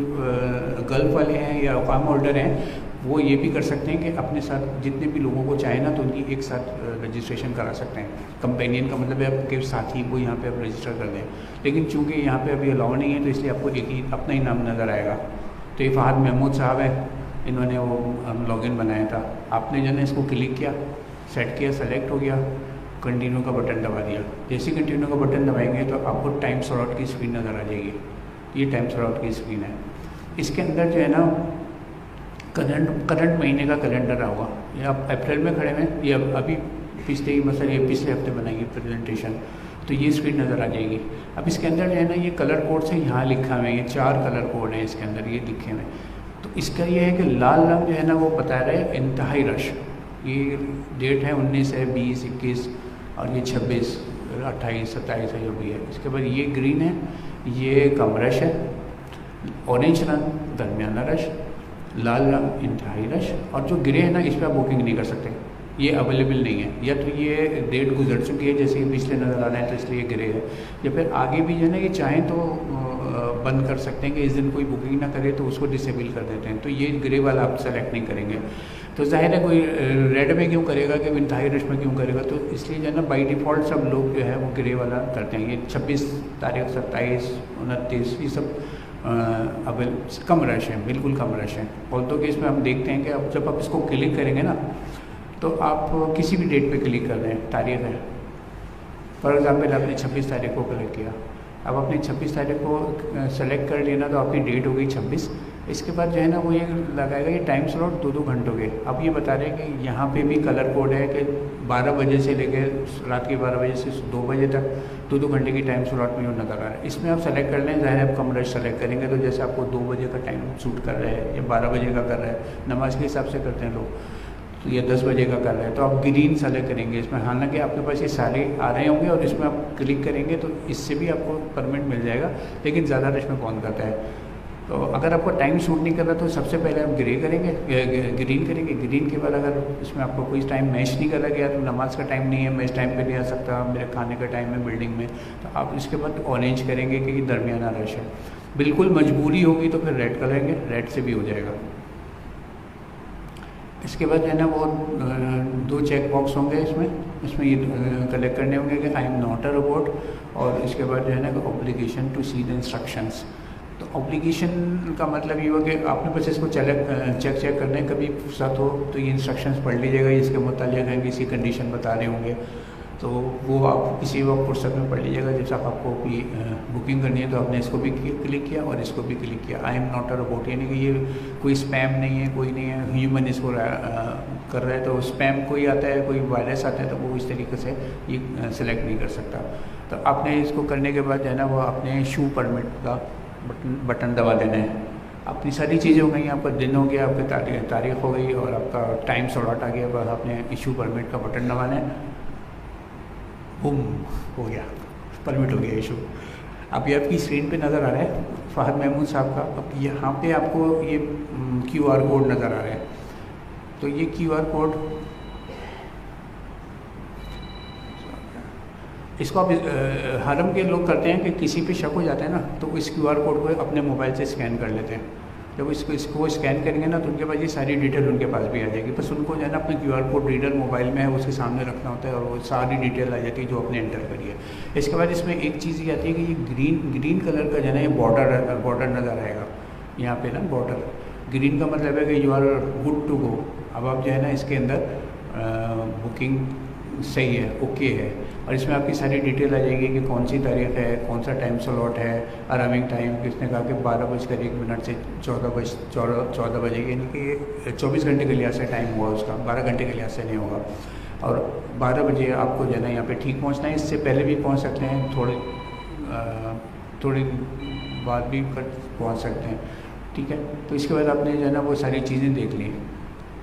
गल्फ़ वाले हैं या अक़ाम होल्डर हैं वो ये भी कर सकते हैं कि अपने साथ जितने भी लोगों को चाहे ना तो उनकी एक साथ रजिस्ट्रेशन करा सकते हैं। कंपेनियन का मतलब है आपके साथी को यहाँ पे आप रजिस्टर कर दें, लेकिन चूँकि यहाँ पे अभी अलाउ नहीं है तो इसलिए आपको एक ही अपना ही नाम नज़र आएगा। तो ये फ़हद महमूद साहब है, इन्होंने वो लॉगिन बनाया था। आपने जो है इसको क्लिक किया, सेट किया, सेलेक्ट हो गया, कंटिन्यू का बटन दबा दिया। जैसे कंटिन्यू का बटन दबाएंगे तो आपको टाइम स्लॉट की स्क्रीन नज़र आ जाएगी। ये टाइम स्लॉट की स्क्रीन है। इसके अंदर जो है ना करंट महीने का कैलेंडर होगा। ये आप अप्रैल में खड़े हैं, ये अभी पिछले हफ्ते बनाएंगे प्रेजेंटेशन, तो ये स्क्रीन नज़र आ जाएगी। अब इसके अंदर जो है ना ये कलर कोड से यहाँ लिखा हुआ है, ये 4 कलर कोड हैं इसके अंदर, ये लिखे हुए हैं। तो इसका ये है कि लाल रंग जो है ना वो बता रहे हैं इंतहाई रश। ये डेट है 19 है, 20, 21 और ये 26, 28, 27 है जो भी है। इसके बाद ये ग्रीन है, ये कम रश है, ऑरेंज रंग दरमियाना रश, लाल रंग इंतहाई रश, और जो ग्रे है ना इस पर आप बुकिंग नहीं कर सकते, ये अवेलेबल नहीं है। या तो ये डेट गुजर चुकी है जैसे कि पिछले नज़र आ रहा है तो इसलिए ग्रे है, या फिर आगे भी जो है ना ये चाहें तो बंद कर सकते हैं कि इस दिन कोई बुकिंग ना करे तो उसको डिसेबल कर देते हैं। तो ये ग्रे वाला आप सेलेक्ट नहीं करेंगे। तो जाहिर है कोई रेड में क्यों करेगा कि इंतहाई रश में क्यों करेगा, तो इसलिए जो है ना बाई डिफ़ॉल्ट सब लोग जो है वो ग्रे वाला करते हैं। ये 26 तारीख, 27, 29 ये सब कम रश है, बिल्कुल कम रश है। ऑल्दो कि इसमें हम देखते हैं कि अब जब आप इसको क्लिक करेंगे ना तो आप किसी भी डेट पे क्लिक कर रहे हैं, तारीख है, फॉर एग्ज़ाम्पल आपने 26 तारीख को क्लिक किया, अब आपने 26 तारीख को सेलेक्ट कर लिया ना तो आपकी डेट हो गई 26। इसके बाद जो है ना वो ये लगाएगा ये टाइम स्लॉट 2-2 घंटों के। अब ये बता रहे हैं कि यहाँ पे भी कलर कोड है कि 12 बजे से लेकर रात के 12 बजे से 2 बजे तक 2-2 घंटे की टाइम स्लॉट में नज़र आ रहा है। इसमें आप सेलेक्ट कर लें, ज़ाहिर है आप कम रश सेलेक्ट करेंगे तो जैसे आपको 2 बजे का टाइम सूट कर रहा है या 12 बजे का कर रहा है, नमाज के हिसाब से करते हैं लोग, तो या 10 बजे का कर रहे हैं तो आप ग्रीन सेलेक्ट करेंगे इसमें। हालांकि आपके पास ये सारे आ रहे होंगे और इसमें आप क्लिक करेंगे तो इससे भी आपको परमिट मिल जाएगा, लेकिन ज़्यादा रश में कौन करता है। तो अगर आपको टाइम सूट नहीं कर रहा तो सबसे पहले आप ग्रीन करेंगे। ग्रीन के बाद अगर इसमें आपको कोई टाइम मैच नहीं करा गया तो नमाज का टाइम नहीं है, मैं इस टाइम पे नहीं आ सकता, मेरे खाने का टाइम है बिल्डिंग में, तो आप इसके बाद ऑरेंज करेंगे क्योंकि दरमियाना रश है। बिल्कुल मजबूरी होगी तो फिर रेड करेंगे, रेड से भी हो जाएगा। इसके बाद जो है ना वो 2 चेक बॉक्स होंगे इसमें ये कलेक्ट करने होंगे कि I am not a robot, और इसके बाद जो है ना obligation to see the instructions. तो ऑब्लिगेशन का मतलब ये हुआ कि आपने बस इसको चेक करना है, कभी फुर्सत हो तो ये इंस्ट्रक्शंस पढ़ लीजिएगा, इसके मुतालिक हैं किसी कंडीशन बता रहे होंगे तो वो आप किसी वक्त फुर्सत में पढ़ लीजिएगा। जैसे आपको भी बुकिंग करनी है तो आपने इसको भी क्लिक किया और इसको भी क्लिक किया। आई एम नॉट अ रोबोट, यानी कि ये कोई स्पैम नहीं है, कोई नहीं है, ह्यूमन इसको कर रहा है। तो स्पैम कोई आता है, कोई वायरस आता है तो वो इस तरीके से ये सेलेक्ट नहीं कर सकता। तो आपने इसको करने के बाद जो है ना वो अपने इशू परमिट का बटन दबा देना है। अपनी सारी चीज़ें हो गई, आपका दिन हो गया, आपकी तारीख हो गई और आपका टाइम स्लॉट आ गया, बस आपने इशू परमिट का बटन दबाना है, बुम हो गया, परमिट हो गया इशू। अब ये आपकी स्क्रीन पे नज़र आ रहा है फ़हद महमूद साहब का। अब यहाँ पे आपको ये QR कोड नज़र आ रहा है, तो ये QR कोड इसको आप हरम के लोग करते हैं कि किसी पे शक हो जाता है ना तो इस QR कोड को अपने मोबाइल से स्कैन कर लेते हैं। जब इसको स्कैन करेंगे ना तो उनके पास ये सारी डिटेल उनके पास भी आ जाएगी, बस उनको जो है ना अपने QR कोड रीडर मोबाइल में है उसके सामने रखना होता है और वो सारी डिटेल आ जाती है जो आपने एंटर करी है। इसके बाद इसमें एक चीज़ ये आती है कि ये ग्रीन कलर का जो है ना ये बॉर्डर नज़र आएगा यहाँ पे ना, बॉर्डर ग्रीन का मतलब है कि you are good to go. अब आप जो है ना इसके अंदर बुकिंग सही है, ओके है, और इसमें आपकी सारी डिटेल आ जाएगी कि कौन सी तारीख है, कौन सा टाइम स्लॉट है, अराइविंग टाइम किसने कहा कि 12:01 से 14 बजे, यानी कि 24 घंटे के लिहाज से टाइम हुआ उसका, 12 घंटे के लिहाज से नहीं होगा। और 12 बजे आपको जो है ना यहाँ पे ठीक पहुँचना है, इससे पहले भी पहुँच सकते हैं, थोड़ी बाद भी पहुँच सकते हैं, ठीक है। तो इसके बाद आपने जो है ना वो सारी चीज़ें देख ली,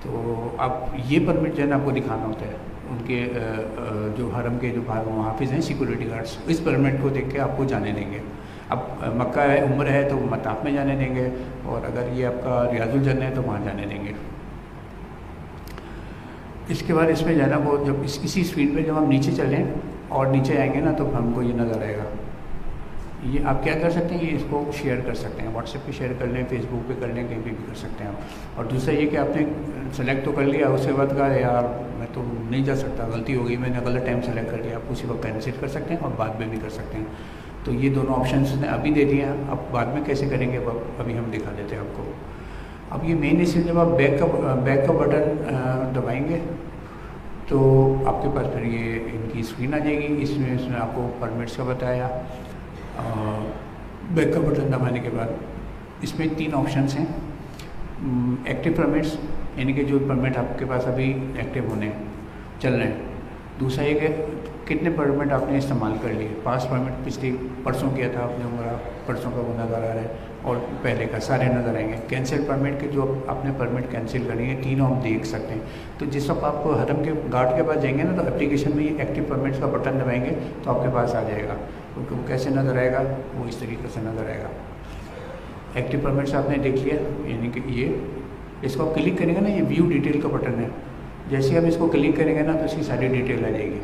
तो आप ये परमिट जो है ना आपको दिखाना होता है उनके जो हरम के जो हाफिज़ हैं सिक्योरिटी गार्ड्स, इस परमिट को देख के आपको जाने देंगे। अब मक्का है, उम्र है तो मताफ में जाने देंगे, और अगर ये आपका रियाजुल जन्नह है तो वहाँ जाने देंगे। इसके बाद इसमें जाना वो जब इसी स्क्रीन पे जब हम नीचे चलें और नीचे आएंगे ना तो हमको ये नज़र आएगा। ये आप क्या कर सकते हैं, ये इसको शेयर कर सकते हैं, व्हाट्सएप पे शेयर कर लें, फेसबुक पे कर लें, कहीं भी कर सकते हैं आप। और दूसरा ये कि आपने सेलेक्ट तो कर लिया, उसके बाद कहा यार मैं तो नहीं जा सकता, गलती हो गई, मैंने गलत टाइम सेलेक्ट कर लिया, आप उसी वक्त कैंसिल कर सकते हैं और बाद में भी कर सकते हैं। तो ये दोनों ऑप्शन ने अभी दे दिए हैं, अब बाद में कैसे करेंगे अभी हम दिखा देते हैं आपको। अब ये मेन इसलिए जब आप बैक का बटन दबाएँगे तो आपके पास फिर ये इनकी स्क्रीन आ जाएगी। इसमें आपको परमिट्स का बताया, बैक का बटन दबाने के बाद इसमें 3 ऑप्शंस हैं। एक्टिव परमिट्स, यानी कि जो परमिट आपके पास अभी एक्टिव होने चल रहे हैं। दूसरा ये कि कितने परमिट आपने इस्तेमाल कर लिए, पास परमिट पिछली परसों किया था आपने, उम्र परसों का वो नज़र आ रहा है और पहले का सारे नज़र आएंगे। कैंसिल परमिट के जो आपने परमिट कैंसिल करनी है, तीनों आप देख सकते हैं। तो जिस वक्त आप हरम के गार्ड के पास जाएंगे ना तो एप्लीकेशन में ये एक्टिव परमिट्स का बटन दबाएंगे तो आपके पास आ जाएगा। क्योंकि वो कैसे नज़र आएगा, वो इस तरीके से नज़र आएगा। एक्टिव परमिट्स आपने देख लिया, यानी कि ये इसको आप क्लिक करेंगे ना, ये व्यू डिटेल का बटन है, जैसे ही आप इसको क्लिक करेंगे ना तो इसकी सारी डिटेल आ जाएगी।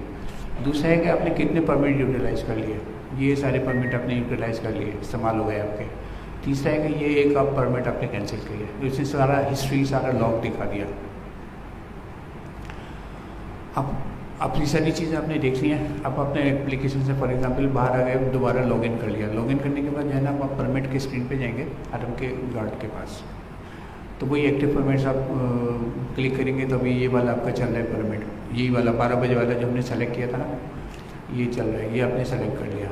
दूसरा है कि आपने कितने परमिट यूटिलाइज़ कर लिए, ये सारे परमिट आपने यूटिलाइज़ कर लिए, इस्तेमाल हो गए आपके। तीसरा है कि ये एक आप परमिट आपने कैंसिल किया, तो इससे सारा हिस्ट्री, सारा लॉग दिखा दिया। अब अपनी सारी चीज़ें आपने देख ली हैं। अब अपने एप्लीकेशन से फॉर एग्जांपल बाहर आ गए, दोबारा लॉगिन कर लिया। लॉगिन करने के बाद जो है ना आप परमिट के स्क्रीन पे जाएंगे हरम के गार्ड के पास, तो वही एक्टिव परमिट्स आप क्लिक करेंगे तो अभी ये वाला आपका चल रहा है परमिट, यही वाला 12 बजे वाला जो हमने सेलेक्ट किया था ना, ये चल रहा है, ये आपने सेलेक्ट कर लिया।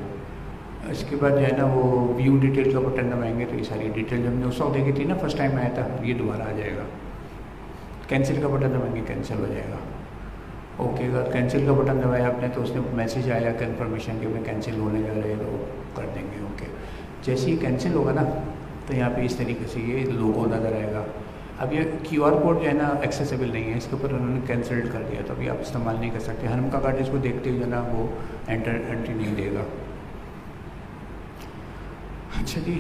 इसके बाद जो है ना वो व्यू डिटेल का बटन दबाएंगे तो ये सारी डिटेल जो हमने उस वक्त देखी थी ना फर्स्ट टाइम आया था, ये दोबारा आ जाएगा। कैंसिल का बटन दबाएंगे, कैंसिल हो जाएगा। ओके, अगर कैंसिल का बटन दबाया आपने तो उसने मैसेज आया कन्फर्मेशन कि मैं कैंसिल होने जा रहे हैं, तो कर देंगे। ओके, जैसे ही कैंसिल होगा ना तो यहाँ पे इस तरीके से ये लोगो नज़र आएगा। अब ये QR कोड जो है ना एक्सेसिबल नहीं है, इसके ऊपर उन्होंने कैंसिल कर दिया, तो अभी आप इस्तेमाल नहीं कर सकते। हरम का कार्ड इसको देखते हुए जो ना वो एंट्री नहीं देगा। अच्छा जी,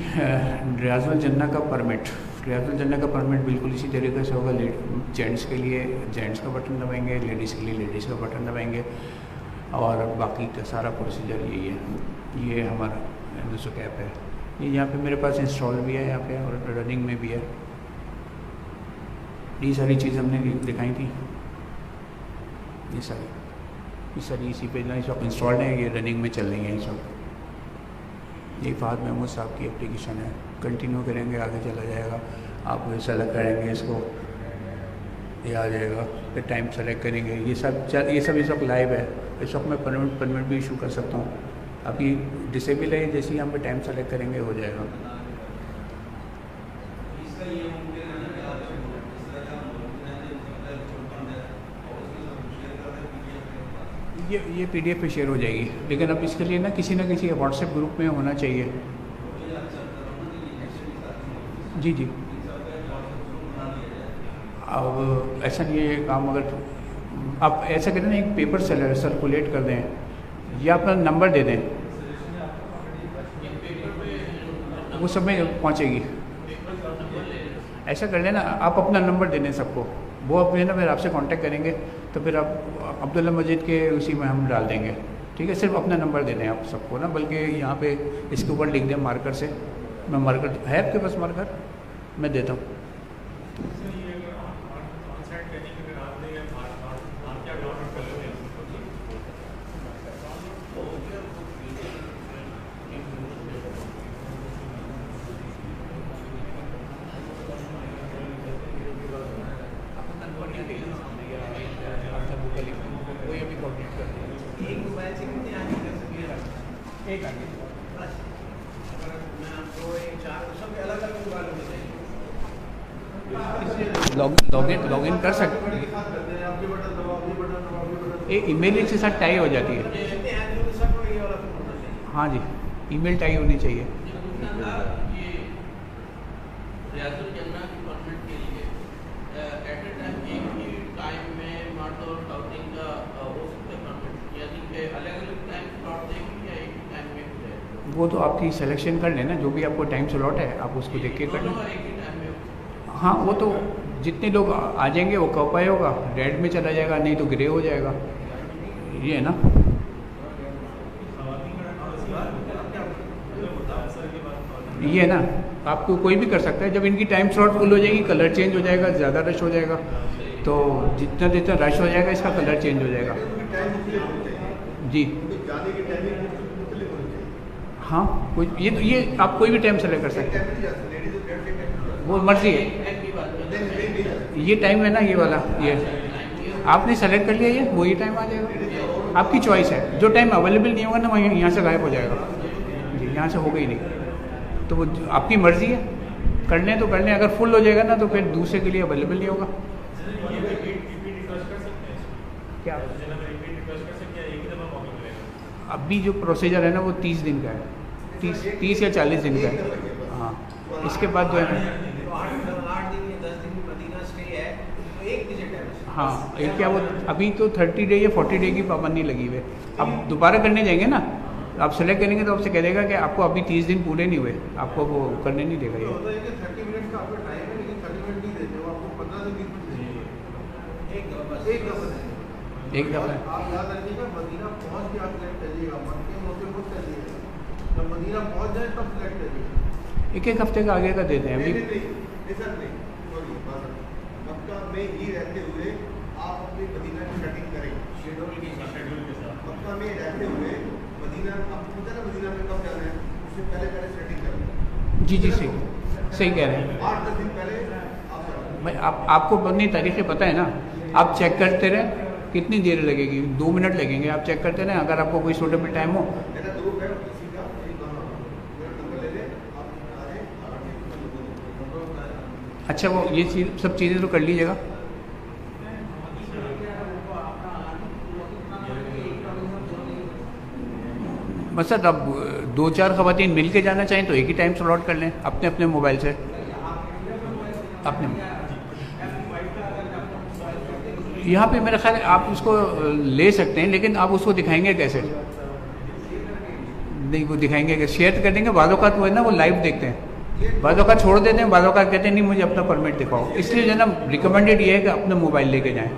रियाजुल जन्ना का परमिट। रियाजुल जन्ना का परमिट बिल्कुल इसी तरीके से होगा। जेंट्स के लिए जेंट्स का बटन दबाएंगे, लेडीज़ के लिए लेडीज़ का बटन दबाएंगे, और बाकी का सारा प्रोसीजर यही है। ये हमारा एमएसओ कैप है। ये यहाँ पे मेरे पास इंस्टॉल भी है यहाँ पे, और रनिंग में भी है। ये सारी चीज़ हमने दिखाई थी, ये सारी इसी पे ना सब इंस्टॉल्ड है, ये रनिंग में चल रही है ये सब। ये फहद महमूद साहब की एप्लीकेशन है। कंटिन्यू करेंगे, आगे चला जाएगा। आप सेलेक्ट करेंगे इसको, ये आ जाएगा। फिर टाइम सेलेक्ट करेंगे, ये सब लाइव है। इस वक्त मैं परमिट भी इशू कर सकता हूँ। अभी डिसेबल है, जैसे ही हम पे टाइम सेलेक्ट करेंगे हो जाएगा। ये PDF पे शेयर हो जाएगी, लेकिन अब इसके लिए ना किसी व्हाट्सएप ग्रुप में होना चाहिए। जी जी। अब ऐसा नहीं है काम, अगर आप ऐसा करें ना, एक पेपर सर्कुलेट कर दें या अपना नंबर दे दें, वो सब में पहुँचेगी। ऐसा कर लेना, आप अपना नंबर दे दें सबको, वो अपने ना फिर आपसे कांटेक्ट करेंगे, तो फिर आप अब्दुल्ला मजीद के उसी में हम डाल देंगे। ठीक है, सिर्फ अपना नंबर दे दें आप सबको ना, बल्कि यहाँ पे इसके ऊपर लिख दें मार्कर से। मैं मार्कर है आपके पास, मार्कर मैं देता हूँ। लॉगिन कर सकते हैं। ईमेल के साथ टाई हो जाती है। हाँ जी, ईमेल टाई होनी चाहिए। वो तो आपकी सिलेक्शन कर लेना, जो भी आपको टाइम स्लॉट है आप उसको देख के कर लेना। हाँ, वो तो जितने लोग आ जाएंगे वो कब पाए होगा, रेड में चला जाएगा, नहीं तो ग्रे हो जाएगा। ये है ना। ये है ना, आपको कोई भी कर सकता है। जब इनकी टाइम स्लॉट फुल हो जाएगी, कलर चेंज हो जाएगा, ज़्यादा रश हो जाएगा, तो जितना रश हो जाएगा इसका कलर चेंज हो जाएगा। जी हाँ, ये आप कोई भी टाइम सेलेक्ट कर सकते हैं, वो मर्जी है। ये टाइम है ना, ये वाला, ये आपने सेलेक्ट कर लिया, ये वही टाइम आ जाएगा। आपकी चॉइस है, जो टाइम अवेलेबल नहीं होगा ना वहीं यहाँ से गायब हो जाएगा जी, यहाँ से होगा ही नहीं। तो वो आपकी मर्ज़ी है, कर लें तो कर लें, अगर फुल हो जाएगा ना तो फिर दूसरे के लिए अवेलेबल नहीं होगा। क्या अभी जो प्रोसीजर है ना वो 30 दिन का है, 30 या 40 दिन का है। हाँ, इसके बाद जो है हाँ, एक क्या वो अभी तो 30 डे या 40 डे की पाबंदी लगी हुई है। अब दोबारा करने जाएंगे ना, आप सेलेक्ट करेंगे तो आपसे कह देगा कि आपको अभी 30 दिन पूरे नहीं हुए, आपको वो करने नहीं देगा। ये 30 मिनट का आपका टाइम है, लेकिन 30 मिनट नहीं देते, वो आपको 15 से 20 मिनट देंगे। एक दफ़ा आप याद रखिएगा, मदीना पहुँच के आप सेलेक्ट करिएगा, मक्के में खुद करिएगा। जब मदीना पहुँच जाए तब सेलेक्ट करिएगा। एक हफ्ते का आगे का देते हैं अभी। मक्का में ही रहते हुए आप अपनी मदीना की सेटिंग करेंगे, शेड्यूल के साथ। मक्का में रहते हुए मदीना, आपको पता है मदीना में कब जाना है, उससे पहले सेटिंग करेंगे। जी सही कह रहे हैं। 8-10 दिन पहले भाई आपको अपनी तारीखें पता है ना, आप चेक करते रहें, कितनी देर लगेगी, 2 मिनट लगेंगे, आप चेक करते रहें। अगर आपको कोई सूटेबल टाइम हो, अच्छा वो ये सब चीज़ें तो कर लीजिएगा। मतलब अब 2-4 ख़वातीन मिल के जाना चाहें तो एक ही टाइम स्लॉट कर लें अपने अपने मोबाइल से। अपने यहाँ पे मेरा ख्याल है आप उसको ले सकते हैं, लेकिन आप उसको दिखाएंगे कैसे? नहीं वो दिखाएंगे कि शेयर कर देंगे, बालों का तो है ना वो लाइव देखते हैं, बालों का छोड़ देते हैं, बालों का कहते हैं नहीं मुझे अपना परमिट दिखाओ। इसलिए जो है ना रिकमेंडेड ये है कि अपना मोबाइल लेके जाएँ।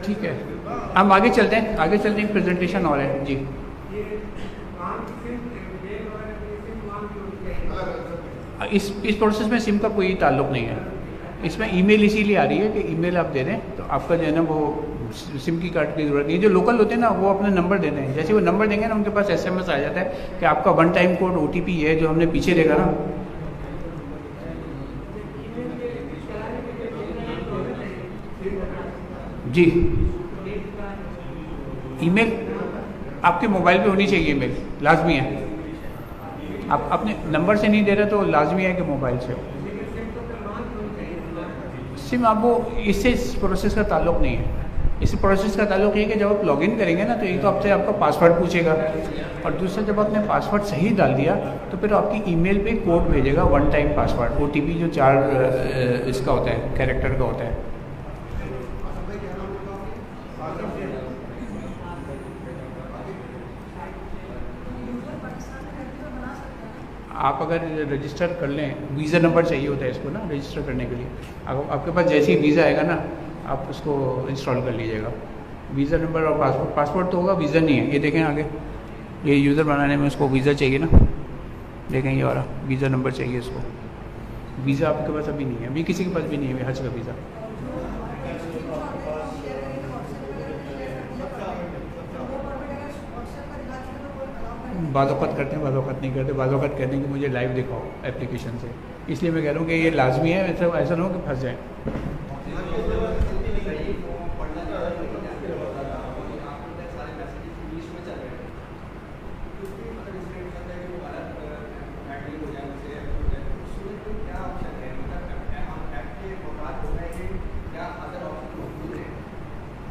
ठीक है, हम आगे चलते हैं, आगे चलते हैं, प्रेजेंटेशन और है जी। इस प्रोसेस में सिम का कोई ताल्लुक नहीं है, इसमें ईमेल इसीलिए आ रही है कि ईमेल आप दे दें तो आपका जो है ना वो सिम की कार्ड की ज़रूरत नहीं है। जो लोकल होते हैं ना वो अपना नंबर दे दें, जैसे वो नंबर देंगे ना उनके पास SMS आ जाता है कि आपका 1 टाइम कोड OTP है, जो हमने पीछे देखा ना। जी ईमेल आपके मोबाइल पे होनी चाहिए, ईमेल लाजमी है। आप अपने नंबर से नहीं दे रहे तो लाजमी है कि मोबाइल से हो। सिम आपको इससे इस प्रोसेस का ताल्लुक नहीं है। इस प्रोसेस का ताल्लुक ये है कि जब आप लॉगिन करेंगे ना तो एक तो आपसे आपका पासवर्ड पूछेगा, और दूसरा जब आपने पासवर्ड सही डाल दिया तो फिर आपकी ईमेल पे कोड भेजेगा 1 टाइम पासवर्ड, OTP जो 4 इसका होता है, कैरेक्टर का होता है। आप अगर रजिस्टर कर लें, वीज़ा नंबर चाहिए होता है इसको ना रजिस्टर करने के लिए। आपके पास जैसे ही वीज़ा आएगा ना आप उसको इंस्टॉल कर लीजिएगा। वीज़ा नंबर और पासपोर्ट, पासपोर्ट तो होगा, वीज़ा नहीं है। ये देखें आगे, ये यूज़र बनाने में उसको वीज़ा चाहिए ना, देखें ये वाला वीज़ा नंबर चाहिए इसको। वीज़ा आपके पास अभी नहीं है, अभी किसी के पास भी नहीं है हज का वीज़ा। बाज़ौक़ात करते हैं, बाज़ौक़ात नहीं करते, बाज़ौक़ात कहते हैं कि मुझे लाइव दिखाओ एप्लीकेशन से। इसलिए मैं कह रहा हूँ कि ये लाजमी है, ऐसा ना हो कि फंस जाए।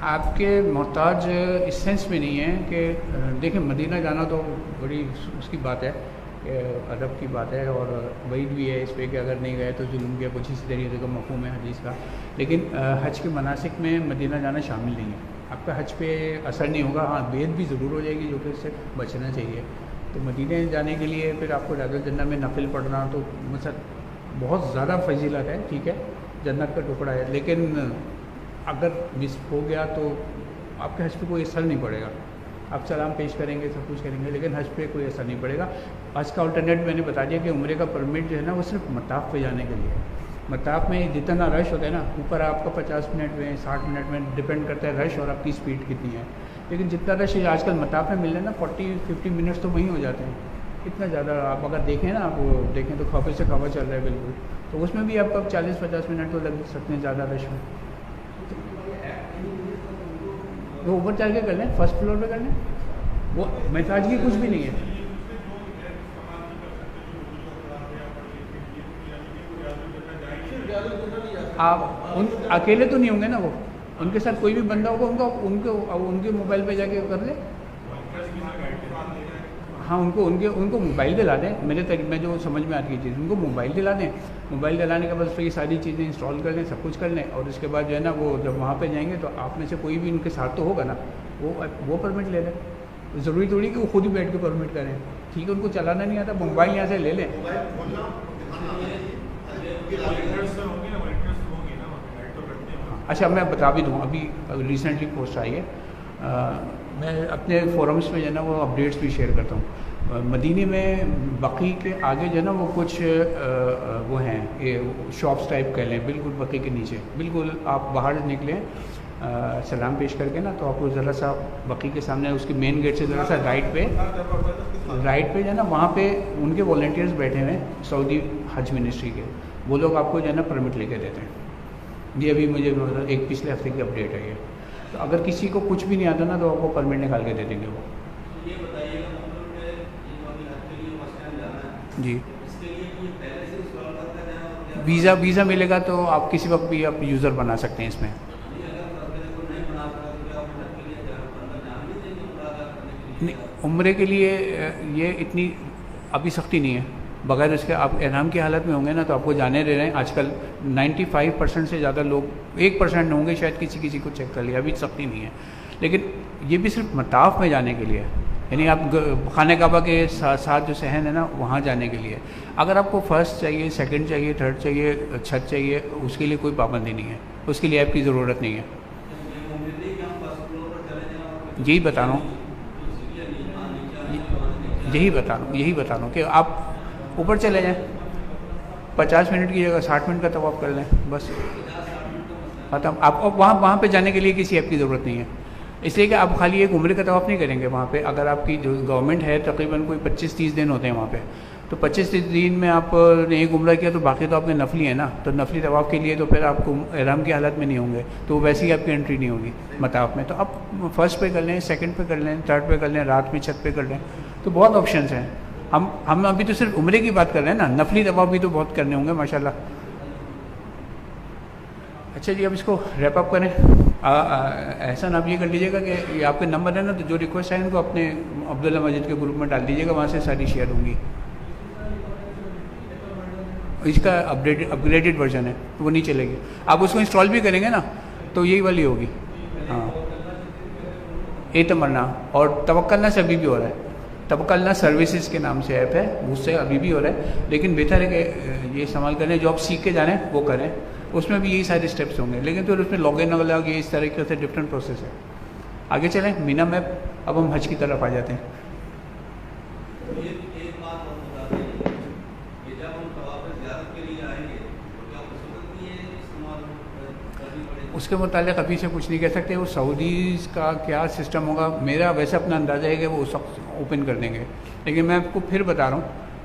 आपके मोहताज इस सेंस में नहीं है कि देखिए मदीना जाना तो बड़ी उसकी बात है, अदब की बात है, और वईद भी है इस पर कि अगर नहीं गए तो जुल्म किया, कुछ इस तरीके का मफ़हूम है हदीस का। लेकिन हज के मनासिक में मदीना जाना शामिल नहीं है। आपका हज पे असर नहीं होगा, हाँ बेद भी ज़रूर हो जाएगी जो कि इससे बचना चाहिए। तो मदीने जाने के लिए फिर आपको रियादुल जन्नत में नफिल पढ़ना तो मतलब बहुत ज़्यादा फजीलत है, ठीक है, जन्नत का टुकड़ा है, लेकिन अगर मिस हो गया तो आपके हज पे कोई असर नहीं पड़ेगा। आप सलाम पेश करेंगे, सब कुछ करेंगे, लेकिन हज पे कोई असर नहीं पड़ेगा। हज का अल्टरनेट मैंने बता दिया कि उम्रे का परमिट जो है ना वो सिर्फ मताफ़ पे जाने के लिए है। मताफ़ में जितना रश होता है ना, ऊपर आपका 50 मिनट में 60 मिनट में डिपेंड करता है रश और आपकी स्पीड कितनी है। लेकिन जितना रश आजकल मताफ़ में मिल रहा है ना 40-50 मिनट्स तो वहीं हो जाते हैं। इतना ज़्यादा आप अगर देखें ना, आप देखें तो खबर से खबर चल रहा है बिल्कुल, तो उसमें भी आपका 40-50 मिनट तो लग सकते हैं ज़्यादा रश में। वो ऊपर चल के कर लें, फर्स्ट फ्लोर पे कर लें, वो महताज की कुछ भी नहीं है। आप उन अकेले तो नहीं होंगे ना, वो उनके साथ कोई भी बंदा होगा, उनके मोबाइल पे जाके कर ले। हाँ उनको मोबाइल दिला दें, मेरे तरीके में जो समझ में आती है चीज़, उनको मोबाइल दिला दें। मोबाइल दिलाने के बाद फिर ये सारी चीज़ें इंस्टॉल कर लें, सब कुछ कर लें, और उसके बाद जो है ना वो जब वहाँ पे जाएंगे तो आप में से कोई भी उनके साथ तो होगा ना, वो परमिट ले लें। ज़रूरी थोड़ी कि वो खुद ही बैठ के परमिट करें, ठीक है, उनको चलाना नहीं आता, मोबाइल यहाँ से ले लें। अच्छा मैं बता भी दूँ, अभी रिसेंटली पोस्ट आई है, मैं अपने फोरम्स में जो है ना वो अपडेट्स भी शेयर करता हूँ। मदीने में बकी के आगे जो है ना वो कुछ वो हैं ये शॉप्स टाइप कह लें, बिल्कुल बकी के नीचे, बिल्कुल आप बाहर निकलें सलाम पेश करके ना, तो आपको ज़रा सा बकी के सामने उसके मेन गेट से ज़रा सा राइट पे जो है ना वहाँ पे उनके वॉलंटियर्स बैठे हुए हैं सऊदी हज मिनिस्ट्री के, वो लोग आपको जो है ना परमिट लेके देते हैं। ये अभी मुझे एक पिछले हफ्ते की अपडेट है ये। तो अगर किसी को कुछ भी नहीं आता ना तो आपको परमिट निकाल के दे देंगे वो। ये बताइएगा जी वीज़ा मिलेगा तो आप किसी वक्त भी आप यूज़र बना सकते हैं इसमें। नहीं उम्रे के लिए ये इतनी अभी सख्ती नहीं है, बगैर इसके आप एहराम की हालत में होंगे ना तो आपको जाने दे रहे हैं। आजकल 95% से ज़्यादा लोग, 1% होंगे शायद किसी को चेक कर लिया, अभी सख्ती नहीं है। लेकिन ये भी सिर्फ मताफ में जाने के लिए है, यानी आप खाने काबा के साथ जो सहन है ना वहाँ जाने के लिए। अगर आपको फर्स्ट चाहिए, सेकंड चाहिए, थर्ड चाहिए, छत चाहिए, उसके लिए कोई पाबंदी नहीं है, उसके लिए आपकी ज़रूरत नहीं है। यही बता रहा हूँ यही बता रहा हूँ कि आप ऊपर चले जाएं, 50 मिनट की जगह 60 मिनट का तवाफ़ कर लें, बस खत्म। आप वहाँ पे जाने के लिए किसी ऐप की ज़रूरत नहीं है, इसलिए कि आप खाली एक उम्र का तवाफ़ नहीं करेंगे वहाँ पे। अगर आपकी जो गवर्नमेंट है तकरीबन कोई 25-30 दिन होते हैं वहाँ पे, तो 25-30 दिन में आपने एक उम्र किया तो बाकी तो आपके नफली है ना, तो नफली तवाफ़ के लिए तो फिर आपको एहराम की हालत में नहीं होंगे, तो वैसे ही आपकी एंट्री नहीं होगी मताफ में। तो आप फर्स्ट पे कर लें, सेकंड पे कर लें, थर्ड पे कर लें, रात में छत पे कर लें, तो बहुत ऑप्शंस हैं। हम अभी तो सिर्फ उम्रे की बात कर रहे हैं ना, नफली तवाफ़ भी तो बहुत करने होंगे माशाल्लाह। अच्छा जी, अब इसको रैप अप करें। एहसान आप ये कर लीजिएगा कि ये आपके नंबर है ना, तो जो रिक्वेस्ट है इनको अपने अब्दुल्ला मस्जिद के ग्रुप में डाल दीजिएगा, वहाँ से सारी शेयर होंगी। इसका अपग्रेडेड वर्जन है, वो नहीं चलेगी। आप उसको इंस्टॉल भी करेंगे ना तो यही वाली होगी। हाँ, तमन्ना और तवक्कलना से अभी भी हो रहा है। तवक्कलना सर्विसेज के नाम से ऐप है, उससे अभी भी हो रहा है, लेकिन बेहतर है कि ये इस्तेमाल करें, जो आप सीख के जाने वो करें। उसमें भी यही सारे स्टेप्स होंगे, लेकिन फिर उसमें लॉगिन अलग, ये इस तरीके से डिफरेंट प्रोसेस है। आगे चलें, मीना मैप। अब हम हज की तरफ आ जाते हैं। उसके मुतालिक अभी से कुछ नहीं कह सकते, वो सऊदीज़ का क्या सिस्टम होगा। मेरा वैसे अपना अंदाज़ा है कि वो उस वक्त ओपन कर देंगे, लेकिन मैं आपको फिर बता रहा हूँ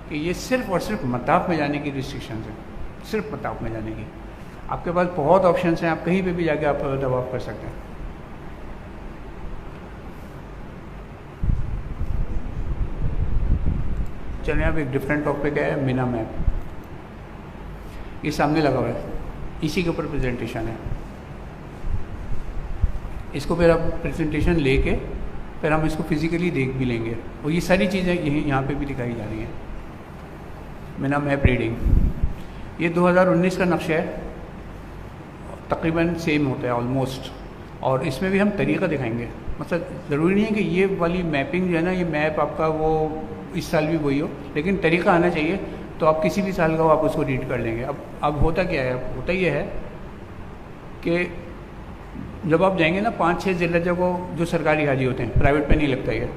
कि ये सिर्फ और सिर्फ मताफ में जाने की रिस्ट्रिक्शंस हैं, सिर्फ मताफ में जाने की। आपके पास बहुत ऑप्शंस हैं, आप कहीं पे भी जाके आप तवाफ़ कर सकते हैं। चलिए, अब एक डिफरेंट टॉपिक है, मीना मैप। ये सामने लगा हुआ है, इसी के ऊपर प्रेजेंटेशन है। इसको फिर आप प्रेजेंटेशन लेके फिर हम इसको फिज़िकली देख भी लेंगे, और ये सारी चीज़ें यहाँ पे भी दिखाई जा रही हैं। मीना मैप रीडिंग, ये 2019 का नक्शा है, तकरीबन सेम होता है ऑलमोस्ट, और इसमें भी हम तरीक़ा दिखाएंगे। मतलब ज़रूरी नहीं है कि ये वाली मैपिंग जो है ना, ये मैप आपका वो इस साल भी वही हो, लेकिन तरीक़ा आना चाहिए, तो आप किसी भी साल का हो आप उसको रीड कर लेंगे। अब होता क्या है, होता ये है कि जब आप जाएंगे ना 5-6 ज़िले को, जो सरकारी हाजी होते हैं, प्राइवेट पे नहीं लगता ये,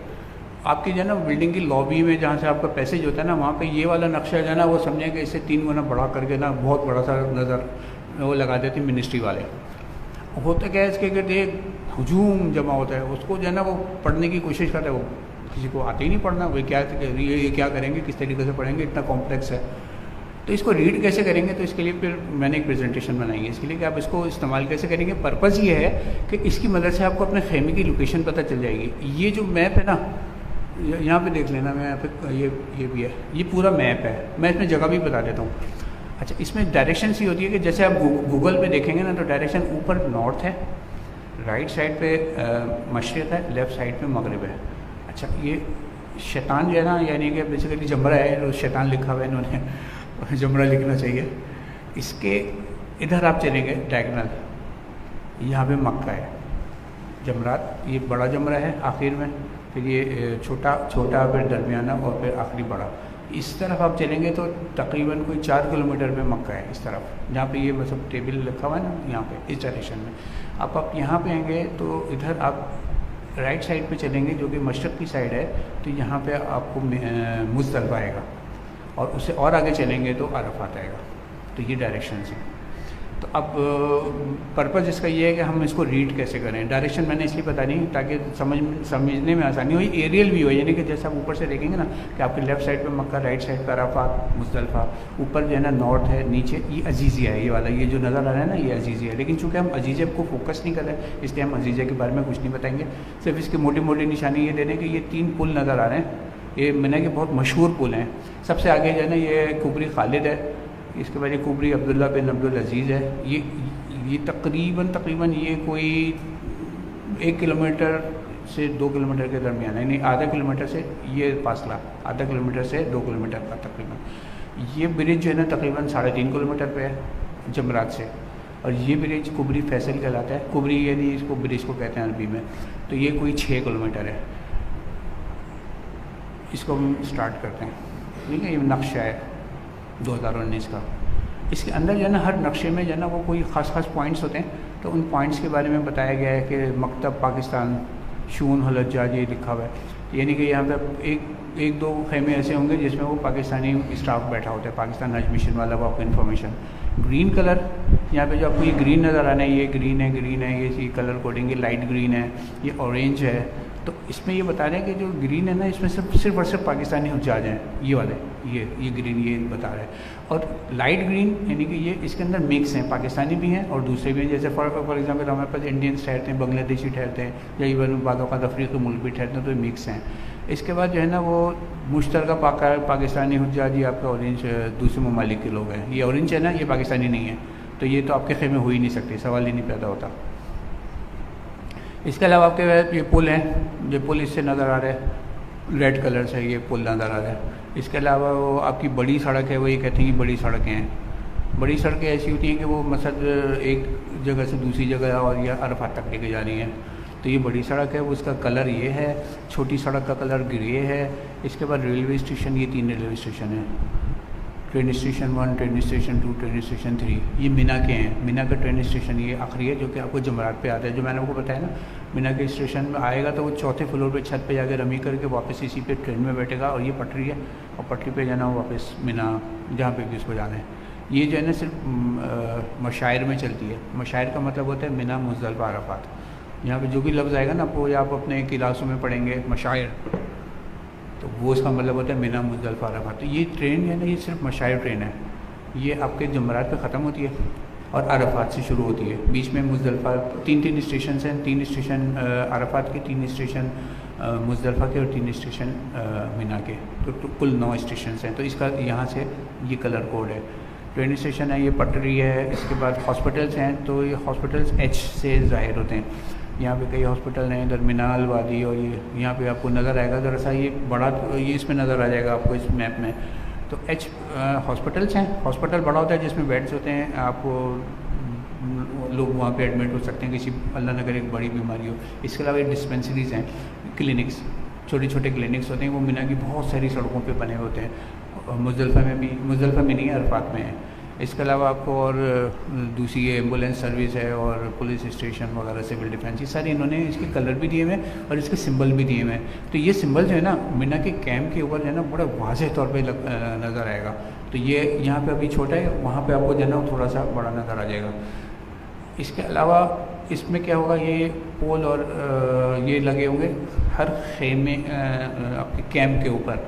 आपकी जो है ना बिल्डिंग की लॉबी में जहाँ से आपका पैसेज होता है ना, वहाँ पे ये वाला नक्शा जो है ना, वो समझें कि इससे 3 गुना बढ़ा करके ना बहुत बड़ा सा नज़र वो लगा देते हैं मिनिस्ट्री वाले। होता क्या है, इसके गिर्द एक हजूम जमा होता है, उसको जो है ना वो पढ़ने की कोशिश करता है, वो किसी को आते ही नहीं पढ़ना, वो ये क्या करेंगे, किस तरीके से पढ़ेंगे, इतना कॉम्प्लेक्स है। तो इसको रीड कैसे करेंगे, तो इसके लिए फिर मैंने एक प्रेजेंटेशन बनाई है इसके लिए कि आप इसको इस्तेमाल कैसे करेंगे। पर्पज़ ये है कि इसकी मदद से आपको अपने खेमे की लोकेशन पता चल जाएगी। ये जो मैप है ना, यहाँ पे देख लेना, मैं यहाँ पे ये भी है, ये पूरा मैप है। मैं इसमें जगह भी बता देता हूँ। अच्छा, इसमें डायरेक्शन सी होती है कि जैसे आप गूगल पे देखेंगे ना, तो डायरेक्शन ऊपर नॉर्थ है, राइट साइड पे मशरिक़ है, लेफ़्ट साइड पे मगरिब है। अच्छा, ये शैतान जो है ना, यानी कि बेसिकली जमरा है, तो शैतान लिखा हुआ है इन्होंने, जमरा लिखना चाहिए। इसके इधर आप चलेंगे डायगनल, यहाँ पे मक्का है, जमरात, ये बड़ा जमरा है आखिर में, फिर ये छोटा, फिर दरमियाना, और फिर आखिरी बड़ा। इस तरफ आप चलेंगे तो तकरीबन कोई 4 किलोमीटर पे मक्का है, इस तरफ जहाँ पे ये मतलब टेबल लिखा हुआ है ना, यहाँ पे इस डायरेक्शन में। अब आप यहाँ पे आएंगे तो इधर आप राइट साइड पे चलेंगे, जो कि मशरक़ की साइड है, तो यहाँ पे आपको मुज़दलिफ़ा आएगा, और उससे और आगे चलेंगे तो अरफ़ात आएगा। तो ये डायरेक्शन है। तो अब पर्पज़ इसका ये है कि हम इसको रीड कैसे करें। डायरेक्शन मैंने इसलिए बता नहीं ताकि समझने में आसानी हो, एरियल भी हो, यानी कि जैसे आप ऊपर से देखेंगे ना कि आपके लेफ़्ट साइड पे मक्का, राइट साइड पे अरफ़ात, मुज़दलिफ़ा, ऊपर जो है ना नॉर्थ है, नीचे ये अजीज़िया है, ये वाला ये जो नज़र आ रहा है ना, ये अजीज़िया है। लेकिन चूँकि हम अजीज़िया को फोकस नहीं कर रहे हैं, इसलिए हम अजीज़िया के बारे में कुछ नहीं बताएंगे। सिर्फ इसकी मोटी मोटी निशानी ये दे दें कि ये 3 पुल नज़र आ रहे हैं, ये मैंने कि बहुत मशहूर पुल हैं। सबसे आगे जो है ना ये कुबरी खालिद है, इसके बाद ये कुबरी अब्दुल्ला बिन अब्दुल अजीज़ है। ये तकरीबन ये कोई 1 किलोमीटर से 2 किलोमीटर के दरमियान, यानी आधा किलोमीटर से ये फासला, आधा किलोमीटर से 2 किलोमीटर का तकरीबन। ये ब्रिज जो है ना तकरीबन 3.5 किलोमीटर पे है जमरात से, और ये ब्रिज कुबरी फैसल कहलाता है। कुबरी यानी इसको ब्रिज को कहते हैं अरबी में। तो ये कोई 6 किलोमीटर है। इसको हम स्टार्ट करते हैं। ठीक है, ये नक्शा है 2019 का। इसके अंदर जो है ना हर नक्शे में जो है ना वो कोई ख़ास पॉइंट्स होते हैं, तो उन पॉइंट्स के बारे में बताया गया है कि मकतब पाकिस्तान शून हलज्जाज ये लिखा हुआ है। यानी कि यहाँ पे एक दो खेमे ऐसे होंगे जिसमें वो पाकिस्तानी स्टाफ बैठा होता है, पाकिस्तान हज मिशन वाला, वो आपको इन्फॉर्मेशन। ग्रीन कलर यहाँ पे जो आपको ये ग्रीन नज़र आना है, ये ग्रीन है, ये कलर कोडिंग, ये लाइट ग्रीन है, ये ऑरेंज है। तो इसमें ये बता रहे हैं कि जो ग्रीन है ना इसमें सिर्फ और सिर्फ पाकिस्तानी हुज्जाज हैं, ये वाले, ये ग्रीन ये बता रहे हैं। और लाइट ग्रीन यानी कि ये इसके अंदर मिक्स हैं, पाकिस्तानी भी हैं और दूसरे भी हैं। जैसे फॉर एग्जांपल हमारे पास इंडियंस ठहरते हैं, बांग्लादेशी ठहरते हैं, या इवन बाज़ औक़ात अफ्रीकी मुल्क भी ठहरते हैं, तो ये मिक्स हैं। इसके बाद जो है ना वो मुश्तरका पाकिस्तानी हुज्जाज, ये आपका ऑरेंज दूसरे ममालिक के लोग हैं। ये ऑरेंज है ना, ये पाकिस्तानी नहीं है, तो ये तो आपके खेमे हो ही नहीं सकते, सवाल ही नहीं पैदा होता। इसके अलावा आपके ये पुल हैं, ये पुल इससे नज़र आ रहा है, रेड कलर से ये पुल नज़र आ रहा है। इसके अलावा वो आपकी बड़ी सड़क है, वो ये कहते हैं कि बड़ी सड़कें हैं। बड़ी सड़कें ऐसी होती हैं कि वो मसद एक जगह से दूसरी जगह और या अरफात तक लेके जानी है, तो ये बड़ी सड़क है, वो उसका कलर ये है। छोटी सड़क का कलर ग्रे है। इसके बाद रेलवे स्टेशन, ये 3 रेलवे स्टेशन है, train station 1, train station 2, train station 3। ये मीना के हैं। मीना का ट्रेन स्टेशन ये आखिरी है जो कि आपको जमरात पे आता है। जो मैंने आपको बताया ना, मीना के स्टेशन में आएगा तो वो 4थे फ्लोर पे छत पे जाके रमी करके वापस इसी पे ट्रेन में बैठेगा, और ये पटरी है, और पटरी पे जाना वापस मीना जहाँ पे भी उसको जाना है। ये जो है ना सिर्फ मशायर में चलती है। मशायर का मतलब होता है मीना, मुज़दलिफ़ा, अरफात। यहाँ पे जो भी लफ्ज़ आएगा ना आपको, या आप अपने क्लासों में पढ़ेंगे मशायर, तो वो इसका मतलब होता है मीना, मुज़दलिफ़ा, अरफात। तो ये ट्रेन है ना, ये सिर्फ मशायर ट्रेन है। ये आपके जमरात पे ख़त्म होती है और अरफात से शुरू होती है। बीच में मुज़दलिफ़ा 3 स्टेशन हैं, 3 स्टेशन अरफात के, 3 स्टेशन मुज़दलिफ़ा के और 3 स्टेशन मीना के। तो कुल 9 स्टेशन हैं। तो इसका यहाँ से ये कलर कोड है। ट्रेन स्टेशन है, ये पटरी है। इसके बाद हॉस्पिटल्स हैं, तो ये हॉस्पिटल्स H से ज़ाहिर होते हैं। यहाँ पे कई हॉस्पिटल हैं, इधर मीनाल वादी, और ये यहाँ पे आपको नज़र आएगा ज़रा सा ये बड़ा, ये इसमें नज़र आ जाएगा आपको इस मैप में। तो H हॉस्पिटल्स हैं। हॉस्पिटल बड़ा होता है जिसमें बेड्स होते हैं, आपको लोग वहाँ पे एडमिट हो सकते हैं किसी अल्लाह न करे एक बड़ी बीमारी हो। इसके अलावा डिस्पेंसरीज़ हैं, क्लिनिक्स, छोटे छोटे क्लिनिक्स होते हैं, वो मीना की बहुत सारी सड़कों पे बने होते हैं। मुज़दलिफ़ा में भी, मुज़दलिफ़ा में नहीं है, अरफात में है। इसके अलावा आपको और दूसरी एम्बुलेंस सर्विस है और पुलिस स्टेशन वगैरह, सिविल डिफेंस, ये सारे इन्होंने इसके कलर भी दिए हुए हैं और इसके सिंबल भी दिए हुए हैं। तो ये सिंबल जो है ना मीना के कैंप के ऊपर जो है ना बड़ा वाज़ेह तौर पे नज़र आएगा। तो ये यहाँ पे अभी छोटा है, वहाँ पे आपको जो है ना थोड़ा सा बड़ा नज़र आ जाएगा। इसके अलावा इसमें क्या होगा, ये पोल और ये लगे होंगे हर खेमे आपके कैंप के ऊपर।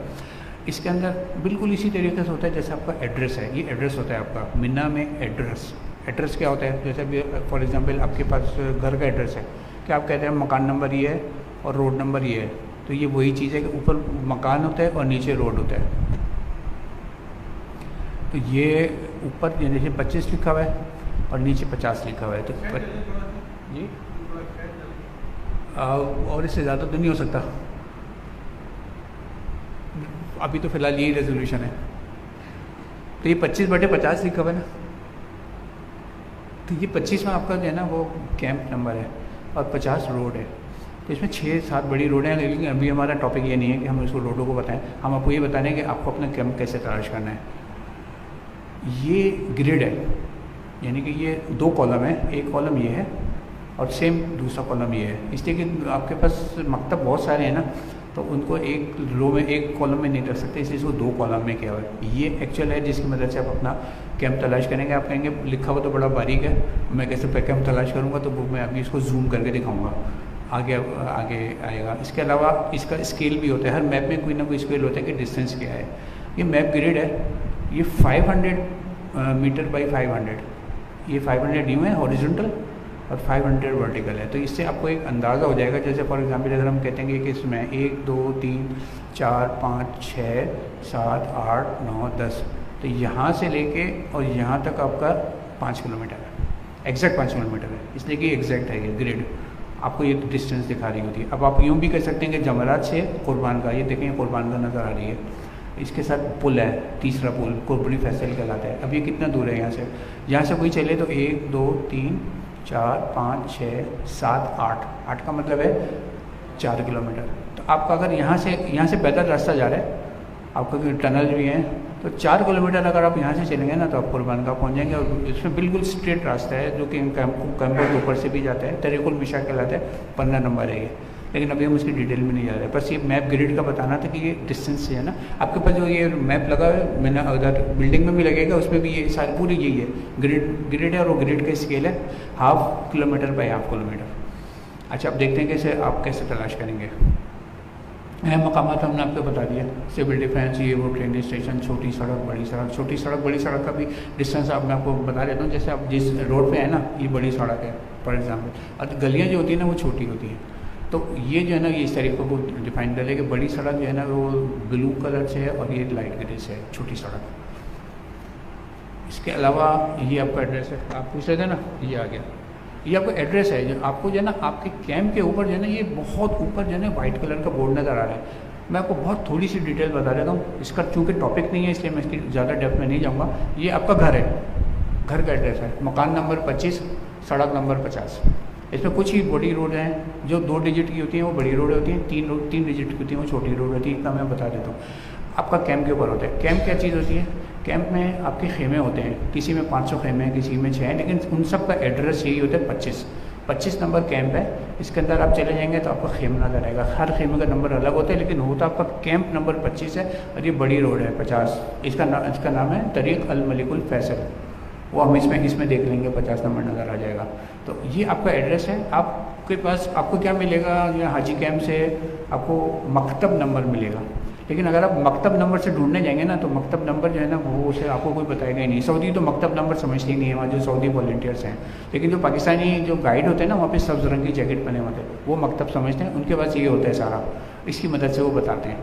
इसके अंदर बिल्कुल इसी तरीके से होता है जैसे आपका एड्रेस है। ये एड्रेस होता है आपका मीना में। एड्रेस क्या होता है, जैसे अभी फॉर एग्जांपल आपके पास घर का एड्रेस है, कि आप कहते हैं मकान नंबर ये है और रोड नंबर ये है, तो ये वही चीज़ है कि ऊपर मकान होता है और नीचे रोड होता है। तो ये ऊपर जैसे 25 लिखा हुआ है और नीचे 50 लिखा हुआ है। तो जी और इससे ज़्यादा तो नहीं हो सकता, अभी तो फ़िलहाल यही रेजोल्यूशन है। तो ये 25/50 लिखा हुआ है ना, तो ये 25 में आपका जो है ना वो कैंप नंबर है और 50 रोड है। तो इसमें 6-7 बड़ी रोडें हैं, लेकिन अभी हमारा टॉपिक ये नहीं है कि हम इसको रोडों को बताएं। हम आपको ये बता रहे हैं कि आपको अपना कैंप कैसे तलाश करना है। ये ग्रिड है, यानी कि ये 2 कॉलम है, एक कॉलम ये है और सेम दूसरा कॉलम ये है। इसलिए कि आपके पास मकतब बहुत सारे हैं ना, तो उनको एक रो में, एक कॉलम में नहीं रख सकते, इसलिए इसको 2 कॉलम में किया हुआ है। ये एक्चुअल है जिसकी मदद से आप अपना कैंप तलाश करेंगे। आप कहेंगे लिखा हुआ तो बड़ा बारीक है, मैं कैसे कैंप तलाश करूँगा, तो वो मैं अभी इसको जूम करके दिखाऊँगा, आगे आएगा। इसके अलावा इसका स्केल भी होता है, हर मैप में कोई ना कोई स्केल होता है कि डिस्टेंस क्या है। ये मैप ग्रिड है, ये 500 मीटर बाई 500, ये 500 यूँ है हॉरिजॉन्टल और 500 वर्टिकल है। तो इससे आपको एक अंदाज़ा हो जाएगा। जैसे फॉर एग्जांपल अगर हम कहते हैं कि इसमें 1 2 3 4 5 6 7 8 9 10, तो यहाँ से लेके और यहाँ तक आपका 5 किलोमीटर है, एग्जैक्ट 5 किलोमीटर है, इसलिए कि एग्जैक्ट है ये ग्रिड। आपको ये डिस्टेंस दिखा रही होती है। अब आप यूँ भी कह सकते हैं कि जमरात से कुर्बान का, ये देखें कुर्बान का नज़र आ रही है, इसके साथ पुल है, तीसरा पुल कुर्बनी फैसल कहलाता है। अब ये कितना दूर है यहाँ से कोई चले तो 1 2 3 4 5 6 7 8 का मतलब है 4 किलोमीटर। तो आपका अगर यहाँ से पैदल रास्ता जा रहा है, आपका कोई टनल भी है, तो 4 किलोमीटर अगर आप यहाँ से चलेंगे ना तो आप कुर्बान का पहुँच जाएंगे। और इसमें बिल्कुल स्ट्रेट रास्ता है जो कि कैंपो के ऊपर से भी जाता है, तरीकुल मिशा कहलाता है, 15 नंबर है ये। लेकिन अभी हम उसकी डिटेल में नहीं जा रहे, बस ये मैप ग्रिड का बताना था कि ये डिस्टेंस से है ना। आपके पास जो ये मैप लगा है, मैंने उधर बिल्डिंग में भी लगेगा, उसमें भी ये सारी पूरी यही है, ग्रिड है, और वो ग्रिड का स्केल है 1/2 किलोमीटर बाई 1/2 किलोमीटर। अच्छा, अब देखते हैं कैसे आप कैसे तलाश करेंगे। अहम मकामात हमने आपको बता दिया, सिविल डिफेंस, ये वो ट्रेन स्टेशन, छोटी सड़क बड़ी सड़क। छोटी सड़क बड़ी सड़क का भी डिस्टेंस मैं आपको बता देता हूँ। जैसे आप जिस रोड पे है ना, ये बड़ी सड़क है फॉर एग्जांपल, और गलियाँ जो होती है ना वो छोटी होती हैं। तो ये जो है ना, ये इस तरीके को डिफाइन कर ले कि बड़ी सड़क जो है ना वो ब्लू कलर से है और ये लाइट ग्रे से है, छोटी सड़क। इसके अलावा ये आपका एड्रेस है, आप पूछ रहे थे ना, ये आ गया, ये आपका एड्रेस है। जो आपको जो है ना आपके कैंप के ऊपर जो है ना, ये बहुत ऊपर जो है ना वाइट कलर का बोर्ड नज़र आ रहा है। मैं आपको बहुत थोड़ी सी डिटेल बता देता हूँ, इसका चूँकि टॉपिक नहीं है इसलिए मैं इसकी ज़्यादा डेप्थ में नहीं जाऊँगा। ये आपका घर है, घर का एड्रेस है, मकान नंबर 25, सड़क नंबर 50। इसमें कुछ ही बड़ी रोड हैं जो 2 डिजिट की होती हैं, वो बड़ी रोड होती हैं, 3 डिजिट की होती हैं वो छोटी रोड होती है। इतना मैं बता देता हूँ। आपका कैंप के ऊपर होता है। कैंप क्या चीज़ होती है? कैंप में आपके खेमे होते हैं, किसी में 500 खेमे हैं, किसी में 6 हैं, लेकिन उन सब का एड्रेस यही होता है 25 नंबर कैंप है। इसके अंदर आप चले जाएंगे तो आपका खेमा नजर आएगा। हर खेमे का नंबर अलग होता है, लेकिन होता आपका कैंप नंबर 25 है और ये बड़ी रोड है 50। इसका नाम है तरीक़ अल मलिकुल फैसल। वो हम इसमें देख लेंगे, 50 नंबर नज़र आ जाएगा। तो ये आपका एड्रेस है। आपके पास आपको क्या मिलेगा, या हाजी कैंप से आपको मकतब नंबर मिलेगा। लेकिन अगर आप मकतब नंबर से ढूंढने जाएंगे ना, तो मकतब नंबर जो है ना वो उसे आपको कोई बताएगा ही नहीं। सऊदी तो मकतब नंबर समझते ही नहीं है, वहाँ जो सऊदी वॉलंटियर्स हैं। लेकिन जो पाकिस्तानी जो गाइड होते हैं ना, वहाँ पे सब्ज़ रंग की जैकेट पहने होते हैं, वो मकतब समझते हैं, उनके पास ये होता है सारा, इसकी मदद से वो बताते हैं।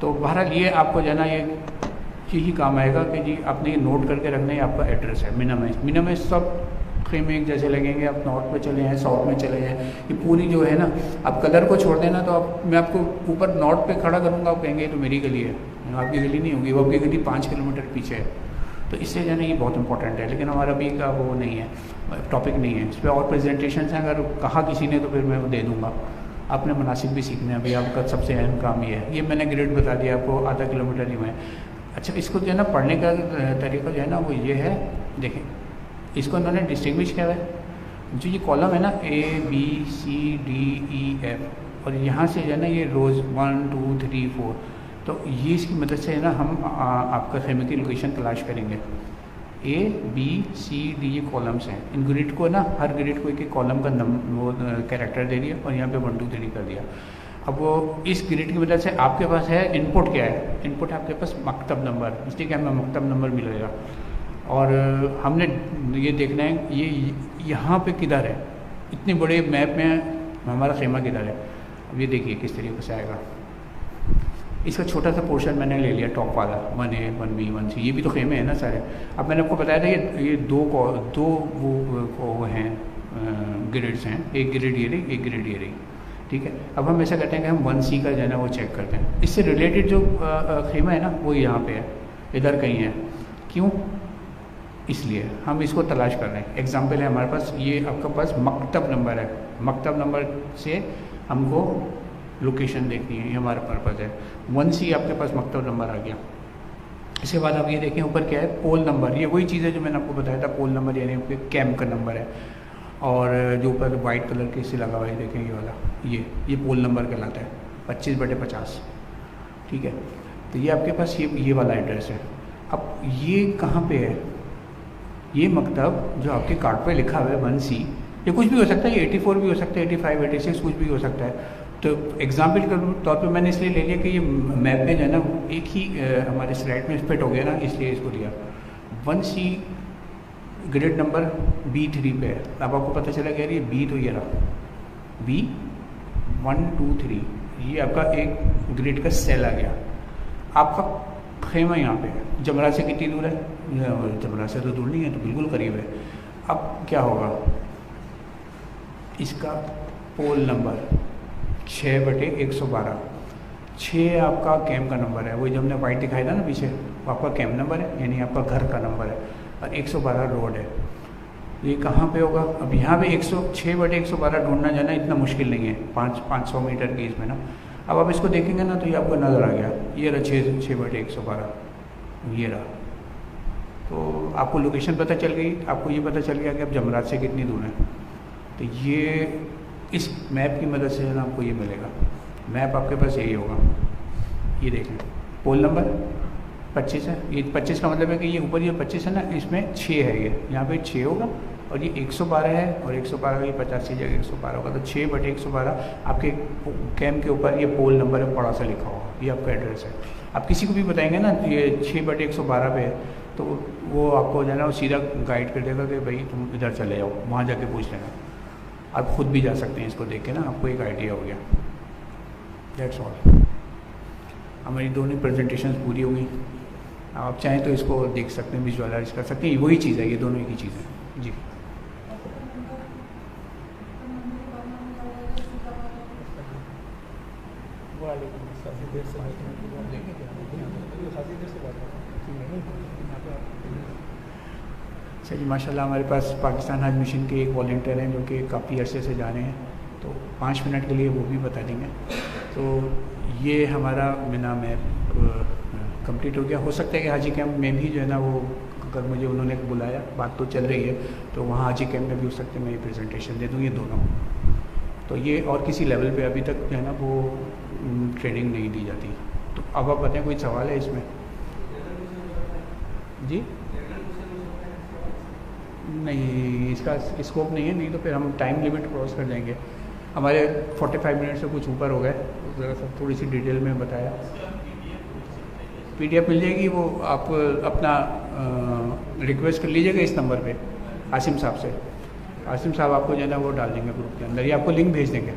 तो बहरहाल ये आपको जो है ना यही काम आएगा कि जी आपने ये नोट करके रखना है, आपका एड्रेस है। मीना में सब खेमे एक जैसे लगेंगे। आप नॉर्थ में चले जाएँ, साउथ में चले जाएँ, ये पूरी जो है ना, आप कलर को छोड़ देना तो मैं आपको ऊपर नॉर्थ पे खड़ा करूँगा, आप कहेंगे तो मेरी गली है, आपकी गली नहीं होगी, वो आपकी गली 5 किलोमीटर पीछे है। तो इससे जो है ना ये बहुत इंपॉर्टेंट है। लेकिन हमारा अभी का वो नहीं है, टॉपिक नहीं है, इस पर और प्रेजेंटेशन हैं। अगर कहा किसी ने तो फिर मैं वो दे दूँगा। आपने मुनासिब भी सीखना है, भाई आपका सबसे अहम काम ये है। ये मैंने ग्रिड बता दिया आपको, आधा किलोमीटर ही में। अच्छा, इसको जो है ना पढ़ने का तरीका जो है ना वो ये है, देखें इसको उन्होंने डिस्टिंग्विश किया है। जो ये कॉलम है ना ABCDEF, और यहाँ से जो है ना ये रोज़ 1 2 3 4, तो ये इसकी मदद से है ना हम आपका खेमे की लोकेशन तलाश करेंगे। ABCD ये कॉलम्स हैं। इन ग्रिड को ना, हर ग्रिड को एक कॉलम का वो कैरेक्टर दे दिया और यहाँ पे 1 2 3 कर दिया। अब वो इस ग्रिड की वजह से आपके पास है इनपुट क्या है, इनपुट आपके पास मकतब नंबर, इसलिए क्या हमें मकतब नंबर मिलेगा। और हमने ये देखना है ये यहाँ पे किधर है, इतने बड़े मैप में हमारा खेमा किधर है। अब ये देखिए किस तरीके से आएगा। इसका छोटा सा पोर्शन मैंने ले लिया, टॉप वाला 1A 1B 1C, ये भी तो खेमे हैं ना सारे। अब मैंने आपको बताया था ये दो वो हैं ग्रिड्स हैं, एक ग्रिड ये रही, एक ग्रिड ये रही, ठीक है। अब हम ऐसा करते हैं कि हम 1C का जो है ना वो चेक करते हैं। इससे रिलेटेड जो खेमा है ना वो यहाँ पे है, इधर कहीं है। क्यों? इसलिए हम इसको तलाश कर रहे हैं। एग्जाम्पल है हमारे पास, ये आपका पास मकतब नंबर है, मकतब नंबर से हमको लोकेशन देखनी है, ये हमारा पर्पज़ है। 1C आपके पास मकतब नंबर आ गया। इसके बाद आप ये देखें ऊपर क्या है, पोल नंबर। ये वही चीज़ है जो मैंने आपको बताया था, पोल नंबर यानी आपके कैंप का नंबर है। और जो ऊपर वाइट कलर के इससे लगा हुआ है, देखें ये वाला, ये पोल नंबर कहलाता है 25/50, ठीक है। तो ये आपके पास ये वाला एड्रेस है। अब ये कहाँ पे है? ये मकतब जो आपके कार्ड पे लिखा हुआ है 1C, ये कुछ भी हो सकता है, ये 84 भी हो सकता है, 85 86 कुछ भी हो सकता है। तो एग्जाम्पल के तौर पे मैंने इसलिए ले लिया कि ये मैप में जो है ना एक ही हमारे स्लाइड में फिट हो गया ना, इसलिए इसको लिया। 1C ग्रिड नंबर B3 पे है। अब आपको पता चला गया ये B, तो ये रहा B 1 2 3, ये आपका एक ग्रिड का सेल आ गया। आपका खेमा यहाँ पे है। जमरा से कितनी दूर है? जमरा से तो दूर नहीं है, तो बिल्कुल करीब है। अब क्या होगा, इसका पोल नंबर 6/112। 6 आपका कैम्प का नंबर है, वही जो हमने वाइट दिखाया था ना पीछे, वो आपका कैम्प नंबर है, यानी आपका घर का नंबर है, और 112 रोड है। ये कहाँ पे होगा? अब यहाँ पे 6/112 ढूंढना जाना इतना मुश्किल नहीं है, 500 मीटर की इसमें ना। अब आप इसको देखेंगे ना तो ये आपको नज़र आ गया, ये रहा 6/112, ये रहा। तो आपको लोकेशन पता चल गई, आपको ये पता चल गया कि अब जमरात से कितनी दूर है। तो ये इस मैप की मदद से ना आपको ये मिलेगा। मैप आपके पास यही होगा, ये देखें, पोल नंबर 25 है। ये 25 का मतलब है कि ये ऊपर ये 25 है ना, इसमें 6 है, ये यहाँ पे 6 होगा, और ये 112 है, और 112 का ये 50 की जगह 112 होगा। तो 6/112 आपके कैम्प के ऊपर ये पोल नंबर है, बड़ा सा लिखा होगा, ये आपका एड्रेस है। आप किसी को भी बताएंगे ना ये 6/112 पे है, तो वो आपको जो है ना वो सीधा गाइड कर देगा कि भाई तुम इधर चले जाओ, वहाँ जाके पूछ लेना। आप खुद भी जा सकते हैं, इसको देख के ना आपको एक आइडिया हो गया। That's all. हमारी दोनों प्रेजेंटेशन पूरी हो गई। आप चाहें तो इसको देख सकते हैं, विजुअलाइज कर सकते हैं, वही चीज़ है, ये दोनों एक ही चीज़ है जी। अच्छा जी, माशाल्लाह हमारे पास पाकिस्तान हज मिशन के एक वॉलंटियर हैं जो कि काफ़ी अरसे से जा रहे हैं, तो 5 मिनट के लिए वो भी बता देंगे। तो ये हमारा मेरा मैप कंप्लीट हो गया। हो सकता है कि हाजी कैंप में भी जो है ना वो, अगर मुझे उन्होंने बुलाया, बात तो चल रही है, तो वहाँ हाजी कैंप में भी हो सकता है मैं ये प्रेजेंटेशन दे दूँ, ये दोनों। तो ये और किसी लेवल पे अभी तक जो है ना वो ट्रेनिंग नहीं दी जाती। तो अब आप बताएं, कोई सवाल है इसमें? जी नहीं, इसका स्कोप नहीं है, नहीं तो फिर हम टाइम लिमिट क्रॉस कर जाएंगे। हमारे 45 मिनट से कुछ ऊपर हो गए, ज़रा सा थोड़ी सी डिटेल में बताया। PDF मिल जाएगी, वो आप अपना रिक्वेस्ट कर लीजिएगा इस नंबर पे आसिम साहब से। आसिम साहब आपको जो है ना वो डाल देंगे ग्रुप के अंदर, या आपको लिंक भेज देंगे।